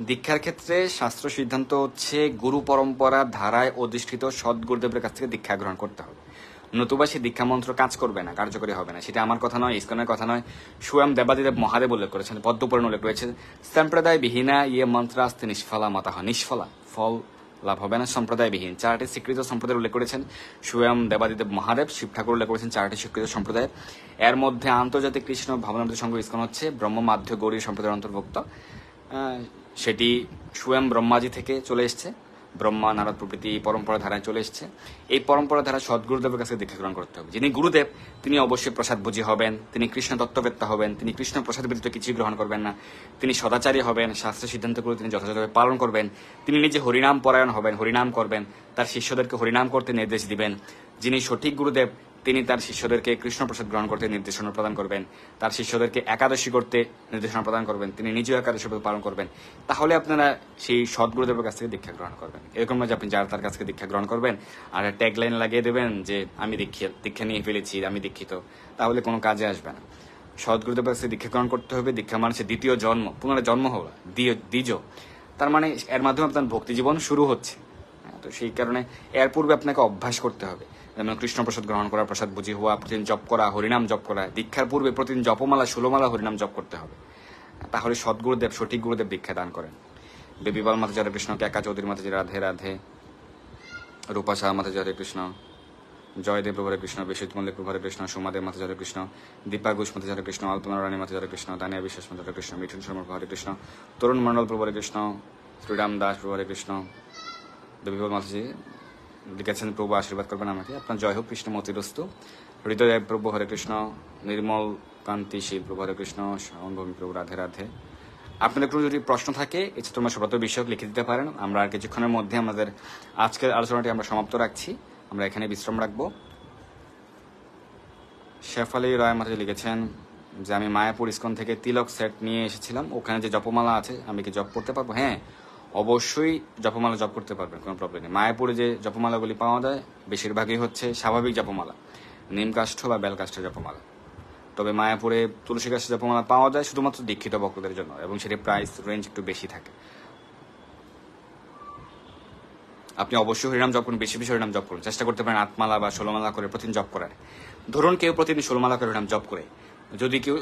দীক্ষার ক্ষেত্রে শাস্ত্র সিদ্ধান্ত হচ্ছে গুরু পরম্পরা ধারায় অধিষ্ঠিত সদ্গুরুদেবের কাছ থেকে দীক্ষা গ্রহণ করতে হবে, নতুবা সে দীক্ষা মন্ত্র কাজ করবে না, কার্যকরী হবে না। সেটা আমার কথা নয়, ইসকনের কথা নয়, স্বয়ং দেবাদিদেব মহাদেব উল্লেখ করেছেন, পদ্মপুরাণ উল্লেখ রয়েছে, সম্প্রদায় বিহীনা ইয়ে মন্ত্রাস্তে নিষ্ফলা মাতাহ, নিষ্ফলা, ফল লাভ হবে না। সম্প্রদায়বিহীন 4টি স্বীকৃত সম্প্রদায় উল্লেখ করেছেন স্বয়ং দেবাদিদেব মহাদেব। শিব ঠাকুর উল্লেখ করেছেন 4টি স্বীকৃত সম্প্রদায়। এর মধ্যে আন্তর্জাতিক কৃষ্ণ ভাবনামৃত সংঘ ইসকন হচ্ছে ব্রহ্ম মাধ্য গৌরী সম্প্রদায়ের অন্তর্ভুক্ত। সেটি স্বয়ং ব্রহ্মাজি থেকে চলে এসছে, ব্রহ্মা নারদ প্রভৃতি পরম্পরা ধারায় চলে এসছে। এই পরম্পরা ধারা সদ্গুরুদেবের কাছে দীক্ষা গ্রহণ করতে হবে। যিনি গুরুদেব তিনি অবশ্যই প্রসাদভোজী হবেন, তিনি কৃষ্ণ তত্ত্ববেত্তা হবেন, তিনি কৃষ্ণ প্রসাদ ব্যতীত কিছুই গ্রহণ করবেন না, তিনি সদাচারী হবেন, শাস্ত্রের সিদ্ধান্তগুলো তিনি যথাযথভাবে পালন করবেন, তিনি নিজে হরিনাম পরায়ণ হবেন, হরিনাম করবেন, তার শিষ্যদেরকে হরিনাম করতে নির্দেশ দিবেন। যিনি সঠিক গুরুদেব তিনি তার শিষ্যদেরকে কৃষ্ণ প্রসাদ গ্রহণ করতে নির্দেশনা প্রদান করবেন, তার শিষ্যদেরকে একাদশী করতে নির্দেশনা প্রদান করবেন, তিনি নিজেও একাদশী পালন করবেন। তাহলে আপনারা সেই সদ্গুরুদেবের কাছ থেকে দীক্ষা গ্রহণ করবেন। এরকম না যে আপনি যারা তার কাছ থেকে দীক্ষা গ্রহণ করবেন আর ট্যাগলাইন লাগিয়ে দেবেন যে আমি দীক্ষা নিয়ে ফেলেছি, আমি দীক্ষিত, তাহলে কোনো কাজে আসবে না। সদ্গুরুদেবের কাছে দীক্ষা গ্রহণ করতে হবে। দীক্ষা মানে দ্বিতীয় জন্ম, পুনরায় জন্ম হওয়া, দ্বিজ। তার মানে এর মাধ্যমে আপনার ভক্তি জীবন শুরু হচ্ছে। তো সেই কারণে এর পূর্বে আপনাকে অভ্যাস করতে হবে, যেমন কৃষ্ণ প্রসাদ গ্রহণ করা, প্রসাদ বুঝি হওয়া, প্রতিদিন জপ করা, হরিনাম জপ করা। দীক্ষার পূর্বে প্রতিদিন জপমালা 16 মালা হরিনাম জপ করতে হবে। তাহলে সদ্গুরুদেব সঠিক গুরুদেব দীক্ষা দান করেন। বেবিবাল মাতা হরে কৃষ্ণ, ক্যাকা চৌধুরী মাতা রাধে রাধে, রূপা শাহ মাতা হরে কৃষ্ণ, জয়দেব প্রভু হরে কৃষ্ণ, বিশ্বজিৎ মল্লিক প্রভু হরে কৃষ্ণ, সোমাদেব মাতা হরে কৃষ্ণ, দীপা ঘোষ মাতা হরে কৃষ্ণ, আলপনা রানী মাতা হরে কৃষ্ণ, দানিয়া বিশ্বাস মাতা হরে কৃষ্ণ, মিঠুন শর্মা প্রভু হরে কৃষ্ণ, তরুণ মন্ডল প্রভু হরে কৃষ্ণ, শ্রীরাম দাস প্রভু হরে কৃষ্ণ। বেবিবাল মাতাজি লিখেছেন প্রভু আশীর্বাদ করবেন আমাকে, আপনার জয় হোক কৃষ্ণ মতিরস্তু। হৃদয় প্রভু হরে কৃষ্ণ, নির্মল কান্তিশীল প্রভু হরে কৃষ্ণ, শাওনভূমি প্রভু রাধে রাধে। আপনাদের কোনো যদি প্রশ্ন থাকে এছাড়া তোমরা সব্রত বিষয়ক লিখে দিতে পারেন। আমরা আর কিছুক্ষণের মধ্যে আমাদের আজকের আলোচনাটি আমরা সমাপ্ত রাখছি, আমরা এখানে বিশ্রাম রাখবো। শেফ আলী রায় মাতাজি লিখেছেন যে আমি মায়াপুর ইস্কন থেকে তিলক সেট নিয়ে এসেছিলাম, ওখানে যে জপমালা আছে আমি কি জপ করতে পারবো? হ্যাঁ, অবশ্যই জপমালা জপ করতে পারবেন, কোনো প্রবলেম নেই। মায়াপুরে যে জপমালাগুলি পাওয়া যায় বেশিরভাগই হচ্ছে স্বাভাবিক জপমালা, নিম কাষ্ঠ বা বেলকাষ্ঠের জপমালা। তবে মায়াপুরে তুলসী গাছের জপমালা পাওয়া যায় শুধুমাত্র দীক্ষিত ভক্তদের জন্য, এবং সেটির প্রাইস রেঞ্জ একটু বেশি থাকে। আপনি অবশ্যই হরিনাম জপ করুন, বেশি বেশি হরিনাম জপ করুন, চেষ্টা করতে পারেন 8 মালা বা 16 মালা করে প্রতিদিন জপ করার। ধরুন কেউ প্রতিদিন 16 মালা করে হরিনাম জপ করে, যদি কেউ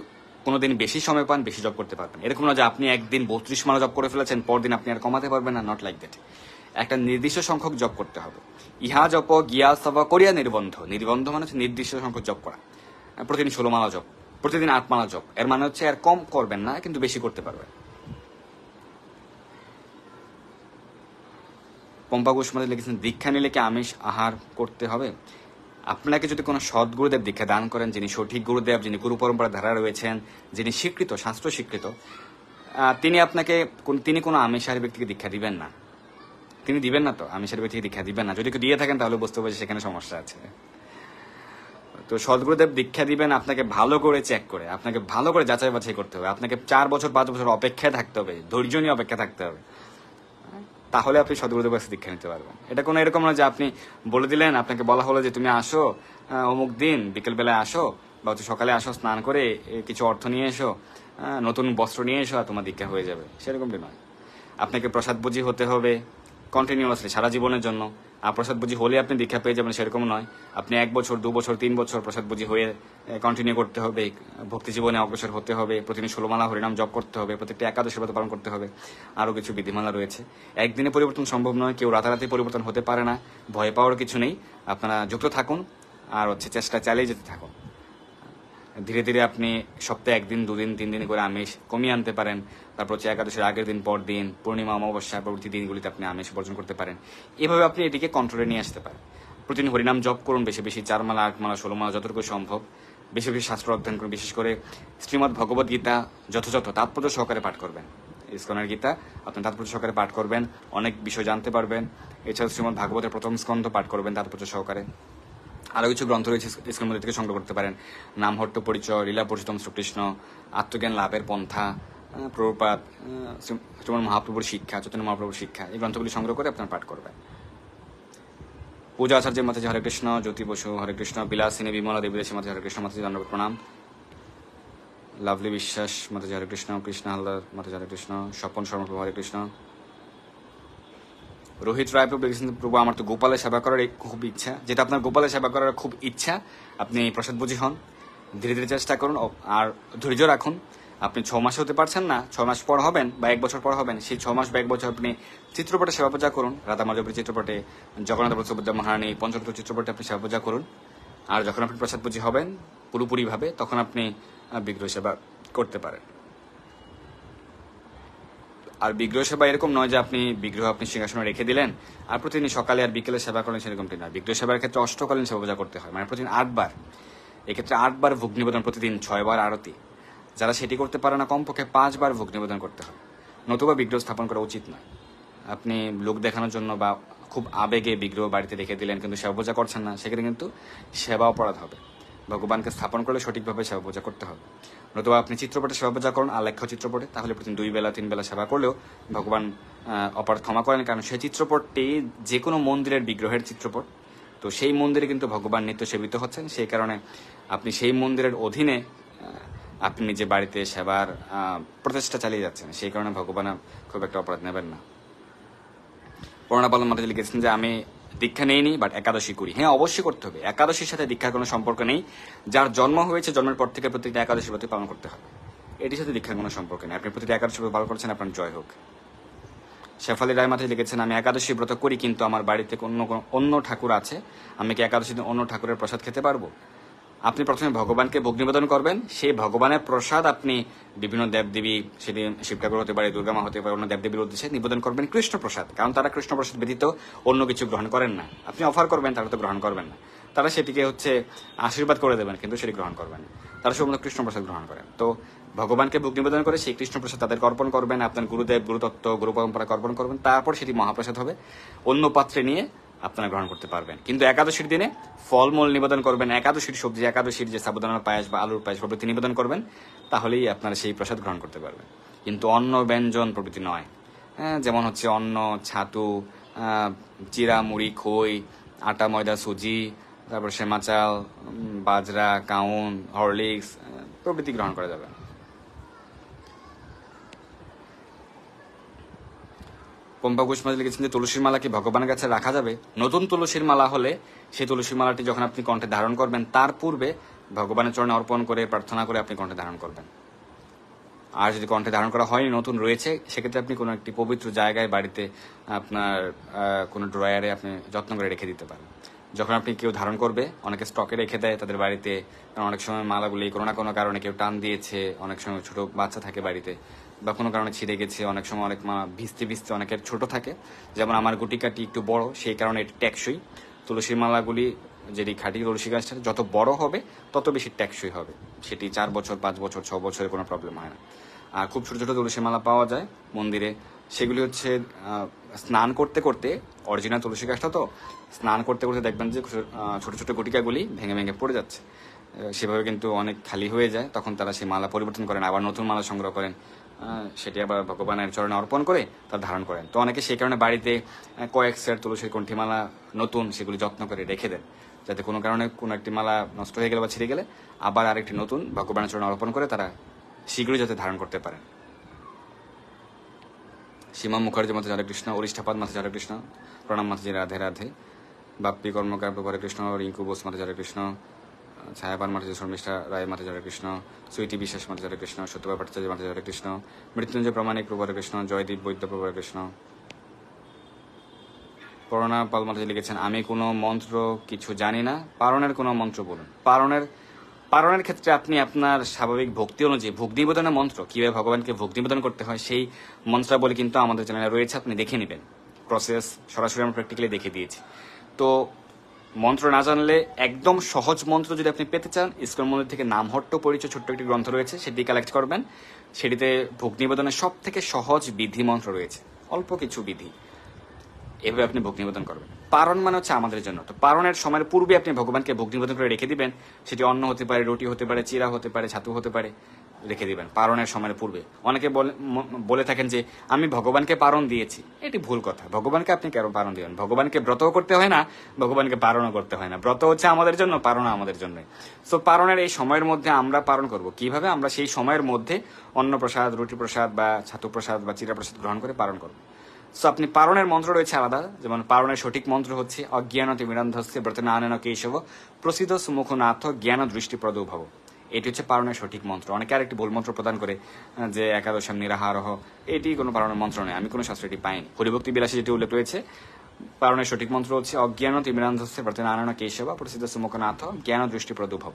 কোনোদিন বেশি সময় পান বেশি জপ করতে পারবেন। এরকম না যে আপনি একদিন 32 মালা জপ করে ফেলেছেন পরদিন আপনি আর কমাতে পারবেন না, নট লাইক দ্যাট। একটা নির্দিষ্ট সংখ্যক জপ করতে হবে। ইহা জপ গিয়া সব করিয়া নির্বন্ধ, নির্বন্ধ মানে হচ্ছে নির্দিষ্ট সংখ্যক জপ করা। প্রতিদিন 16 মালা জপ, প্রতিদিন 8 মালা জপ, এর মানে হচ্ছে আর কম করবেন না কিন্তু বেশি করতে পারবেন। পম্পা ঘোষ মাঝে লিখেছেন দীক্ষা নিলে কি আমিষ আহার করতে হবে? আপনাকে যদি কোনো সদ্গুরুদেব দীক্ষা দান করেন, যিনি সঠিক গুরুদেব, যিনি গুরু পরম্পরা ধারা রয়েছেন, যিনি স্বীকৃত, শাস্ত্র স্বীকৃত, তিনি কোনো আমিষাহারী ব্যক্তিকে দীক্ষা দিবেন না। তিনি দিবেন না, তো আমিষাহারী ব্যক্তিকে দীক্ষা দিবেন না। যদি কেউ দিয়ে থাকেন তাহলে বুঝতে হবে সেখানে সমস্যা আছে। তো সদ্গুরুদেব দীক্ষা দিবেন আপনাকে ভালো করে চেক করে, আপনাকে ভালো করে যাচাই বাছাই করতে হবে, আপনাকে 4 বছর 5 বছর অপেক্ষায় থাকতে হবে, ধৈর্য নিয়ে অপেক্ষা থাকতে হবে, তাহলে আপনি সদ্গুরুদেবের কাছে দীক্ষা নিতে পারবেন। এটা কোনো এরকম না যে আপনি বলে দিলেন, আপনাকে বলা হলো যে তুমি আসো অমুক দিন বিকেল বেলায় আসো, বা সকালে আসো, স্নান করে কিছু অর্থ নিয়ে এসো, নতুন বস্ত্র নিয়ে এসো, আর তোমার দীক্ষা হয়ে যাবে, সেরকমটি নয়। আপনাকে প্রসাদভোজী হতে হবে কন্টিনিউয়াসলি সারা জীবনের জন্য। আর প্রসাদভোজী হলে আপনি দীক্ষা পেয়ে যাবেন সেরকম নয়। আপনি 1 বছর 2 বছর 3 বছর প্রসাদভোজী হয়ে কন্টিনিউ করতে হবে, ভক্তি জীবনে অগ্রসর হতে হবে, প্রতিদিন 16 মালা হরিনাম জপ করতে হবে, প্রত্যেকটা একাদশী ব্রত পালন করতে হবে, আরও কিছু বিধিমালা রয়েছে। একদিনে পরিবর্তন সম্ভব নয়, কেউ রাতারাতি পরিবর্তন হতে পারে না, ভয় পাওয়ার কিছু নেই। আপনারা যুক্ত থাকুন আর চেষ্টা চালিয়ে যেতে থাকুন। ধীরে ধীরে আপনি সপ্তাহে 1 দিন 2 দিন 3 দিন করে আমিষ কমিয়ে আনতে পারেন। তারপর একাদশীর আগের দিন, পর দিন, পূর্ণিমা, অমাবস্যা প্রভৃতি দিনগুলিতে আপনি আমিষ বর্জন করতে পারেন। এভাবে আপনি এটিকে কন্ট্রোলে নিয়ে আসতে পারেন। প্রতিদিন হরিনাম জপ করুন বেশি বেশি, 4 মালা 8 মালা 16 মালা যতটুকু সম্ভব। বেশি বেশি শাস্ত্র অধ্যয়ন করুন, বিশেষ করে শ্রীমদ্ ভগবদ গীতা যথাযথ তাৎপর্য সহকারে পাঠ করবেন। ইস্কনের গীতা আপনি তাৎপর্য সহকারে পাঠ করবেন, অনেক বিষয় জানতে পারবেন। এছাড়াও শ্রীমদ্ ভাগবতের প্রথম স্কন্ধ পাঠ করবেন তাৎপর্য সহকারে। আরও কিছু গ্রন্থ রয়েছে ইস্কন মন্দির থেকে সংগ্রহ করতে পারেন। নামহট্ট পরিচয়, লীলা পুরুষোত্তম শ্রীকৃষ্ণ, আত্মজ্ঞান লাভের পন্থা, প্রভুপাদ, শ্রীমন মহাপ্রভুর শিক্ষা, চৈতন্য মহাপ্রভুর শিক্ষা, এই গ্রন্থগুলি সংগ্রহ করে আপনারা পাঠ করবেন। পূজা আচার্যের মাতাজি হরে কৃষ্ণ, জ্যোতি বসু হরে কৃষ্ণ, বিলাসিনী বিমলা দেবী দেশী মাতাজি হরে কৃষ্ণ, মাতাজি দণ্ডবত প্রণাম। লাভলি বিশ্বাস মাতাজি হরে কৃষ্ণ, কৃষ্ণ হালদার মাতাজি হরে কৃষ্ণ, স্বপন শর্মা প্রভু হরে কৃষ্ণ। রোহিত রায় প্রভু লিখেছেন প্রভু আমার তো গোপালের সেবা করার খুব ইচ্ছা। যেটা আপনার গোপালের সেবা করার খুব ইচ্ছা, আপনি প্রসাদভোজী হন, ধীরে ধীরে চেষ্টা করুন আর ধৈর্য রাখুন। আপনি 6 মাসে হতে পারছেন না, 6 মাস পর হবেন বা 1 বছর পর হবেন, সেই 6 মাস বা 1 বছর আপনি চিত্রপটে সেবা পূজা করুন, রাধা মাধবের চিত্রপটে, জগন্নাথ সুভদ্রা মহারানী পঞ্চতত্ত্ব চিত্রপটে আপনি সেবা পূজা করুন। আর যখন আপনি প্রসাদ পূজি হবেন পুরোপুরিভাবে, তখন আপনি বিগ্রহ সেবা করতে পারেন। আর বিগ্রহ সেবা এরকম নয় যে আপনি বিগ্রহ আপনি সিংহাসনে রেখে দিলেন আর প্রতিদিন সকালে আর বিকেলে সেবা করেন, সেরকমটি নয়। বিগ্রহ সেবার ক্ষেত্রে অষ্টকালীন সেবা পূজা করতে হয়, মানে প্রতিদিন 8 বার। এক্ষেত্রে 8 বার ভোগ নিবেদন, প্রতিদিন 6 বার আরতি। যারা সেটি করতে পারে না, কমপক্ষে 5 বার ভোগ নিবেদন করতে হয়, নতুবা বিগ্রহ স্থাপন করা উচিত নয়। আপনি লোক দেখানোর জন্য বা খুব আবেগে বিগ্রহ বাড়িতে রেখে দিলেন কিন্তু সেবা পূজা করছেন না, সেখানে কিন্তু সেবা অপরাধ হবে। ভগবানকে স্থাপন করলে সঠিকভাবে সেবা পূজা করতে হবে। নতুবা আপনি চিত্রপটে সেবা পূজা করুন, আলেখ্য চিত্রপটে, তাহলে প্রতিদিন 2 বেলা 3 বেলা সেবা করলেও ভগবান অপরাধ ক্ষমা করেন, কারণ সেই চিত্রপটটি যে কোনো মন্দিরের বিগ্রহের চিত্রপট। তো সেই মন্দিরে কিন্তু ভগবান নিত্য সেবিত হচ্ছেন, সেই কারণে আপনি সেই মন্দিরের অধীনে আপনি নিজে বাড়িতে সেবার প্রচেষ্টা চালিয়ে যাচ্ছেন, সেই কারণে ভগবান খুব একটা অপরাধ নেবেন না। পূর্ণা পালন মাতাজি লিখেছেন যে আমি দীক্ষা নেইনি, বাট একাদশী করি। হ্যাঁ, অবশ্যই করতে হবে। একাদশীর সাথে দীক্ষার কোনো সম্পর্ক নেই। যার জন্ম হয়েছে, জন্মের পর থেকে প্রত্যেকটা একাদশী ব্রত পালন করতে হবে, এটির সাথে দীক্ষার কোনো সম্পর্ক নেই। আপনি প্রতিটা একাদশী ব্রত পালন করছেন, আপনার জয় হোক। শেফালি রায় মাতাজি লিখেছেন আমি একাদশী ব্রত করি, কিন্তু আমার বাড়িতে অন্য ঠাকুর আছে, আমি কি একাদশী দিন অন্য ঠাকুরের প্রসাদ খেতে পারবো? আপনি প্রথমে ভগবানকে ভোগ নিবেদন করবেন, সেই ভগবানের প্রসাদ আপনি বিভিন্ন দেবদেবী, সেটি শিব ঠাকুর হতে পারে, দুর্গা মা হতে পারে, অন্য দেবদেবীর উদ্দেশ্যে নিবেদন করবেন কৃষ্ণ প্রসাদ, কারণ তারা কৃষ্ণ প্রসাদ ব্যতীত অন্য কিছু গ্রহণ করেন না। আপনি অফার করবেন, তারা তো গ্রহণ করবেন না, তারা সেটিকে আশীর্বাদ করে দেবেন, কিন্তু সেটি গ্রহণ করবেন না। তারা শুধুমাত্র কৃষ্ণ প্রসাদ গ্রহণ করেন। তো ভগবানকে ভোগ নিবেদন করে সেই কৃষ্ণ প্রসাদ তাদেরকে অর্পণ করবেন, আপনার গুরুদেব, গুরুতত্ত্ব, গুরু পরম্পরাকে অর্পণ করবেন, তারপর সেটি মহাপ্রসাদ হবে, অন্য পাত্রে নিয়ে আপনারা গ্রহণ করতে পারবেন। কিন্তু একাদশীর দিনে ফলমূল নিবেদন করবেন, একাদশীর সবজি, একাদশীর যে সাবুদানার পায়েস বা আলুর পায়েস প্রভৃতি নিবেদন করবেন, তাহলেই আপনারা সেই প্রসাদ গ্রহণ করতে পারবেন। কিন্তু অন্ন ব্যঞ্জন প্রভৃতি নয়। যেমন হচ্ছে অন্ন, ছাতু, চিরা, মুড়ি, খই, আটা, ময়দা, সুজি, তারপর সেমা চাল, বাজরা, কাউন, হরলিক্স প্রভৃতি গ্রহণ করা যাবে। পম্পা ঘোষ মাঝে লিখেছেন যে তুলসীর মালা কি ভগবানের কাছে রাখা যাবে? নতুন তুলসীর মালা হলে সেই তুলসীর মালাটি যখন আপনি কণ্ঠে ধারণ করবেন, তার পূর্বে ভগবানের চরণে অর্পণ করে প্রার্থনা করে আপনি কণ্ঠে ধারণ করবেন। আর যদি কণ্ঠে ধারণ করা হয়নি, নতুন রয়েছে, সেক্ষেত্রে আপনি কোনো একটি পবিত্র জায়গায় বাড়িতে আপনার কোনো ড্রয়ারে আপনি যত্ন করে রেখে দিতে পারেন। যখন আপনি কেউ ধারণ করবে, অনেকে স্টকে রেখে দেয় তাদের বাড়িতে, কারণ অনেক সময় মালাগুলি কোনো না কোনো কারণে কেউ টান দিয়েছে, অনেক সময় ছোট বাচ্চা থাকে বাড়িতে, বা কোনো কারণে ছিঁড়ে গেছে, অনেক সময় অনেক মা ভিজতে ভিজতে অনেকের ছোট থাকে, যেমন আমার গুটিকাটি একটু বড়, সেই কারণে এটি টেকসই। তুলসীর মালাগুলি, যেটি খাঁটি তুলসী গাছটা যত বড় হবে তত বেশি টেকসই হবে, সেটি 4 বছর, 5 বছর, 6 বছরের কোনো প্রবলেম হয় না। আর খুব ছোট ছোট তুলসী মালা পাওয়া যায় মন্দিরে, সেগুলি স্নান করতে করতে, অরিজিনাল তুলসী গাছটা তো স্নান করতে করতে দেখবেন যে ছোট ছোট গুটিকাগুলি ভেঙে ভেঙে পড়ে যাচ্ছে, সেভাবে কিন্তু অনেক খালি হয়ে যায়। তখন তারা সেই মালা পরিবর্তন করেন, আবার নতুন মালা সংগ্রহ করেন, সেটি আবার ভগবানের চরণে অর্পণ করে তার ধারণ করেন। তো অনেকে সেই কারণে বাড়িতে কয়েক সেট তুলসীর কণ্ঠিমালা নতুন, সেগুলি যত্ন করে রেখে দেন, যাতে কোনো কারণে কোনো একটি মালা নষ্ট হয়ে গেলে বা ছিঁড়ে গেলে আবার আরেকটি নতুন ভগবানের চরণে অর্পণ করে তারা শীঘ্রই যাতে ধারণ করতে পারেন। সীমা মুখার্জি মাতা হরে কৃষ্ণ, অরিষ্ঠাপাদ মাতা হরে কৃষ্ণ, প্রণাম মাতাজি, রাধে রাধে। বাপ্পি কর্মকার হরে কৃষ্ণ, রিঙ্কু বোস মাতা হরে কৃষ্ণ, ছায়াপান মাতাজি, শর্মিষ্ঠা রায় মাতা হরে কৃষ্ণ, সুইটি বিশ্বাস মাতা হরে কৃষ্ণ, সত্যবা ভট্টাচার্য মাতা হরে কৃষ্ণ, মৃত্যুঞ্জয় প্রমাণিক প্রভু হরে কৃষ্ণ, জয়দীপ বৈদ্য প্রভু হরে কৃষ্ণ। করোনা পাল মাতাজি লিখেছেন আমি কোনো মন্ত্র কিছু জানি না, পারণের কোনো মন্ত্র বলুন। পারণের ক্ষেত্রে আপনি আপনার স্বাভাবিক ভক্তি অনুযায়ী ভোগ নিবেদনের মন্ত্র, কিভাবে ভগবানকে ভোগ নিবেদন করতে হয়, সেই মন্ত্রাবলী কিন্তু আমাদের চ্যানেলে রয়েছে, আপনি দেখে নেবেন। প্রসেস সরাসরি আমরা প্র্যাকটিক্যালি দেখে দিয়েছি। তো মন্ত্র না জানলে একদম সহজ মন্ত্র যদি আপনি পেতে চান, ইসকন মন্দির থেকে নামহট্ট পরিচয় ছোট্ট একটি গ্রন্থ রয়েছে, সেটি কালেক্ট করবেন। সেটিতে ভোগ নিবেদনের সব থেকে সহজ বিধি মন্ত্র রয়েছে, অল্প কিছু বিধি, এভাবে আপনি ভোগ নিবেদন করবেন। পারণ মানে হচ্ছে আমাদের জন্য। তো পারণের সময়ের পূর্বে আপনি ভগবানকে ভোগ নিবেদন করে রেখে দিবেন, সেটি অন্ন হতে পারে, রুটি হতে পারে, চিরা হতে পারে, ছাতু হতে পারে, রেখে দিবেন পারণের সময়ের পূর্বে। অনেকে বলে থাকেন যে আমি ভগবানকে পারণ দিয়েছি, এটি ভুল কথা। ভগবানকে আপনি কেন পারণ দিবেন? ভগবানকে ব্রতও করতে হয় না, ভগবানকে পারণও করতে হয় না। ব্রত হচ্ছে আমাদের জন্য, পারণ আমাদের জন্য। সো পারণের এই সময়ের মধ্যে আমরা পারণ করব কিভাবে? আমরা সেই সময়ের মধ্যে অন্ন প্রসাদ, রুটি প্রসাদ বা ছাতু প্রসাদ বা চিরা প্রসাদ গ্রহণ করে পারণ করব। সো আপনি পারণের মন্ত্র রয়েছে আলাদা, যেমন পারণের সঠিক মন্ত্র হচ্ছে অজ্ঞান তিমিরান্ধস্য ব্রতনানন কেশব প্রসিদ্ধ সুমুখনাথ জ্ঞান দৃষ্টিপ্রদ ভব। এটি হচ্ছে পারণের সঠিক মন্ত্র। অনেকে আরেকটি ভুল মন্ত্র প্রদান করে যে একাদশাম নিরাহারহ, এটি কোনো পারণের মন্ত্র নয়, আমি কোনো শাস্ত্রে এটি পাইনি। হরিভক্তি বিলাসে যেটি উল্লেখ রয়েছে, পারণের সঠিক মন্ত্র হচ্ছে অজ্ঞান তিমিরান্ধস্য প্রতিনারায়ণ কেশব প্রসিদ্ধ সুমুখনাথ জ্ঞান দৃষ্টি প্রদুভব।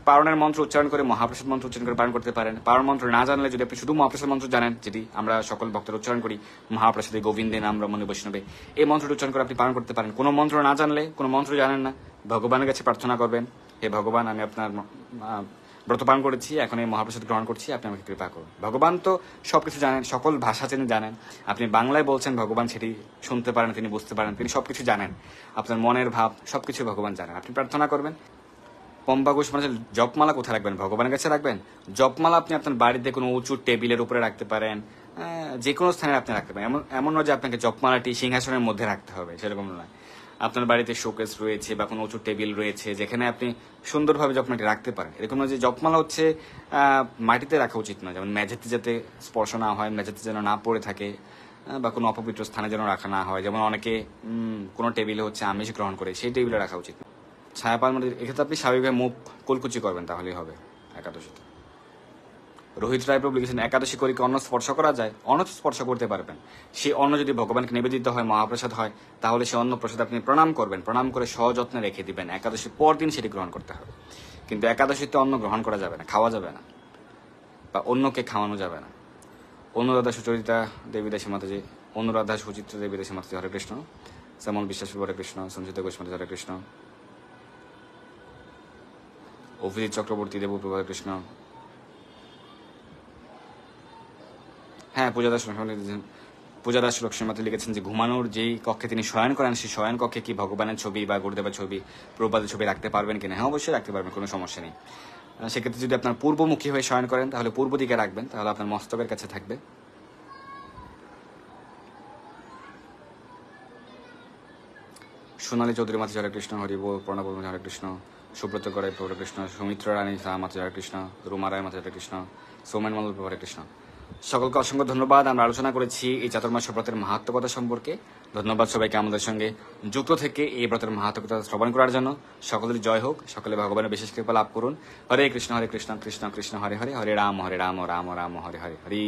পারণের মন্ত্র উচ্চারণ করে মহাপ্রসাদ মন্ত্র উচ্চারণ করে পালন করতে পারেন। পারণ মন্ত্র না জানলে যদি আপনি শুধু মহাপ্রসাদ মন্ত্র জানেন, যেটি আমরা সকল ভক্তরা উচ্চারণ করি, মহাপ্রসাদে গোবিন্দে নাম রমণী বৈষ্ণবে, এই মন্ত্রটি উচ্চারণ করে আপনি পালন করতে পারেন। কোনো মন্ত্র না জানলে, কোনো মন্ত্র জানেন না, ভগবানের কাছে প্রার্থনা করবেন, হে ভগবান, আমি আপনার ব্রত পালন করেছি, এখন এই মহাপ্রসাদ গ্রহণ করছি, আপনি আমাকে কৃপা করুন। ভগবান তো সবকিছু জানেন, সকল ভাষা তিনি জানেন। আপনি বাংলায় বলছেন, ভগবান সেটি শুনতে পারেন, তিনি বুঝতে পারেন, তিনি সবকিছু জানেন, আপনার মনের ভাব সবকিছু ভগবান জানেন। আপনি প্রার্থনা করবেন। পম্পা ঘোষ মানে জপমালা কোথায় রাখবেন? ভগবানের কাছে রাখবেন। জপমালা আপনি আপনার বাড়িতে কোনো উঁচু টেবিলের উপরে রাখতে পারেন, যে কোনো স্থানে আপনি রাখতে পারেন। এমন নয় যে আপনাকে জপমালাটি সিংহাসনের মধ্যে রাখতে হবে, সেরকম নয়। আপনার বাড়িতে শোকেস রয়েছে বা কোনো উঁচু টেবিল রয়েছে যেখানে আপনি সুন্দরভাবে জপমালাটি রাখতে পারেন। এরকম নয় যে জপমালা হচ্ছে মাটিতে রাখা উচিত নয়, যেমন মেঝেতে যাতে স্পর্শ না হয়, মেঝেতে যেন না পড়ে থাকে, বা কোনো অপবিত্র স্থানে যেন রাখা না হয়। যেমন অনেকে কোনো টেবিলে হচ্ছে আমিষ গ্রহণ করে, সেই টেবিলে রাখা উচিত। ছায়াপাল মানে এক্ষেত্রে আপনি স্বাভাবিকভাবে মুখ কুলকুচি করবেন, তাহলেই হবে একাদশীতে। রোহিত রায় প্রভু লিখেছেন, একাদশী করি কি অন্ন স্পর্শ করা যায়? অন্ন স্পর্শ করতে পারবেন। সেই অন্ন যদি ভগবানকে নিবেদিত হয়, মহাপ্রসাদ হয়, তাহলে সেই অন্ন প্রসাদ আপনি প্রণাম করবেন, প্রণাম করে সযত্নে রেখে দিবেন। একাদশীর পর দিন সেটি গ্রহণ করতে হবে। কিন্তু একাদশীতে অন্ন গ্রহণ করা যাবে না, খাওয়া যাবে না, বা অন্যকে খাওয়ানো যাবে না। অনুরাধা সুচরিতা দেবী দাসী মাতাজি, অনুরাধা সুচিত্রা দেবী দাসী মাতাজি হরে কৃষ্ণ। শ্যামল বিশ্বাস হরে কৃষ্ণ। সঞ্চিতা গোস্বামী হরে কৃষ্ণ। অভিজিৎ চক্রবর্তী দেব হরে কৃষ্ণ। হ্যাঁ, পূজাদাস লক্ষ্মীমাতা লিখেছেন যে ঘুমানোর যেই কক্ষে তিনি শয়ন করেন, সেই শয়ন কক্ষে কি ভগবানের ছবি বা গুরুদেবের ছবি, প্রভুপাদের ছবি রাখতে পারবেন কিনা? হ্যাঁ, অবশ্যই রাখতে পারবেন, কোনো সমস্যা নেই। সেক্ষেত্রে যদি আপনার পূর্বমুখী হয়ে শয়ন করেন, তাহলে পূর্ব দিকে রাখবেন, তাহলে আপনার মস্তকের কাছে থাকবে। সোনালী চৌধুরী মাতা হরে কৃষ্ণ। হরিবোল প্রণব হরে কৃষ্ণ। সুব্রত গড়াই হরে কৃষ্ণ। সৌমিত্র রানী শাহ মাতা হরে কৃষ্ণ। রুমা রায় মাতা হরে কৃষ্ণ। সৌমেন মল্ল হরে কৃষ্ণ। সকলকে অসংখ্য ধন্যবাদ। আমরা আলোচনা করেছি এই চাতুর্মাস্য ব্রতের মাহাত্ম্যকতা সম্পর্কে। ধন্যবাদ সবাইকে আমাদের সঙ্গে যুক্ত থেকে এই ব্রতের মাহাত্ম্যকতা শ্রবণ করার জন্য। সকলের জয় হোক, সকলে ভগবানের বিশেষ কৃপা লাভ করুন। হরে কৃষ্ণ কৃষ্ণ কৃষ্ণ হরে হরে, হরে রাম রাম রাম হরে হরে। হরি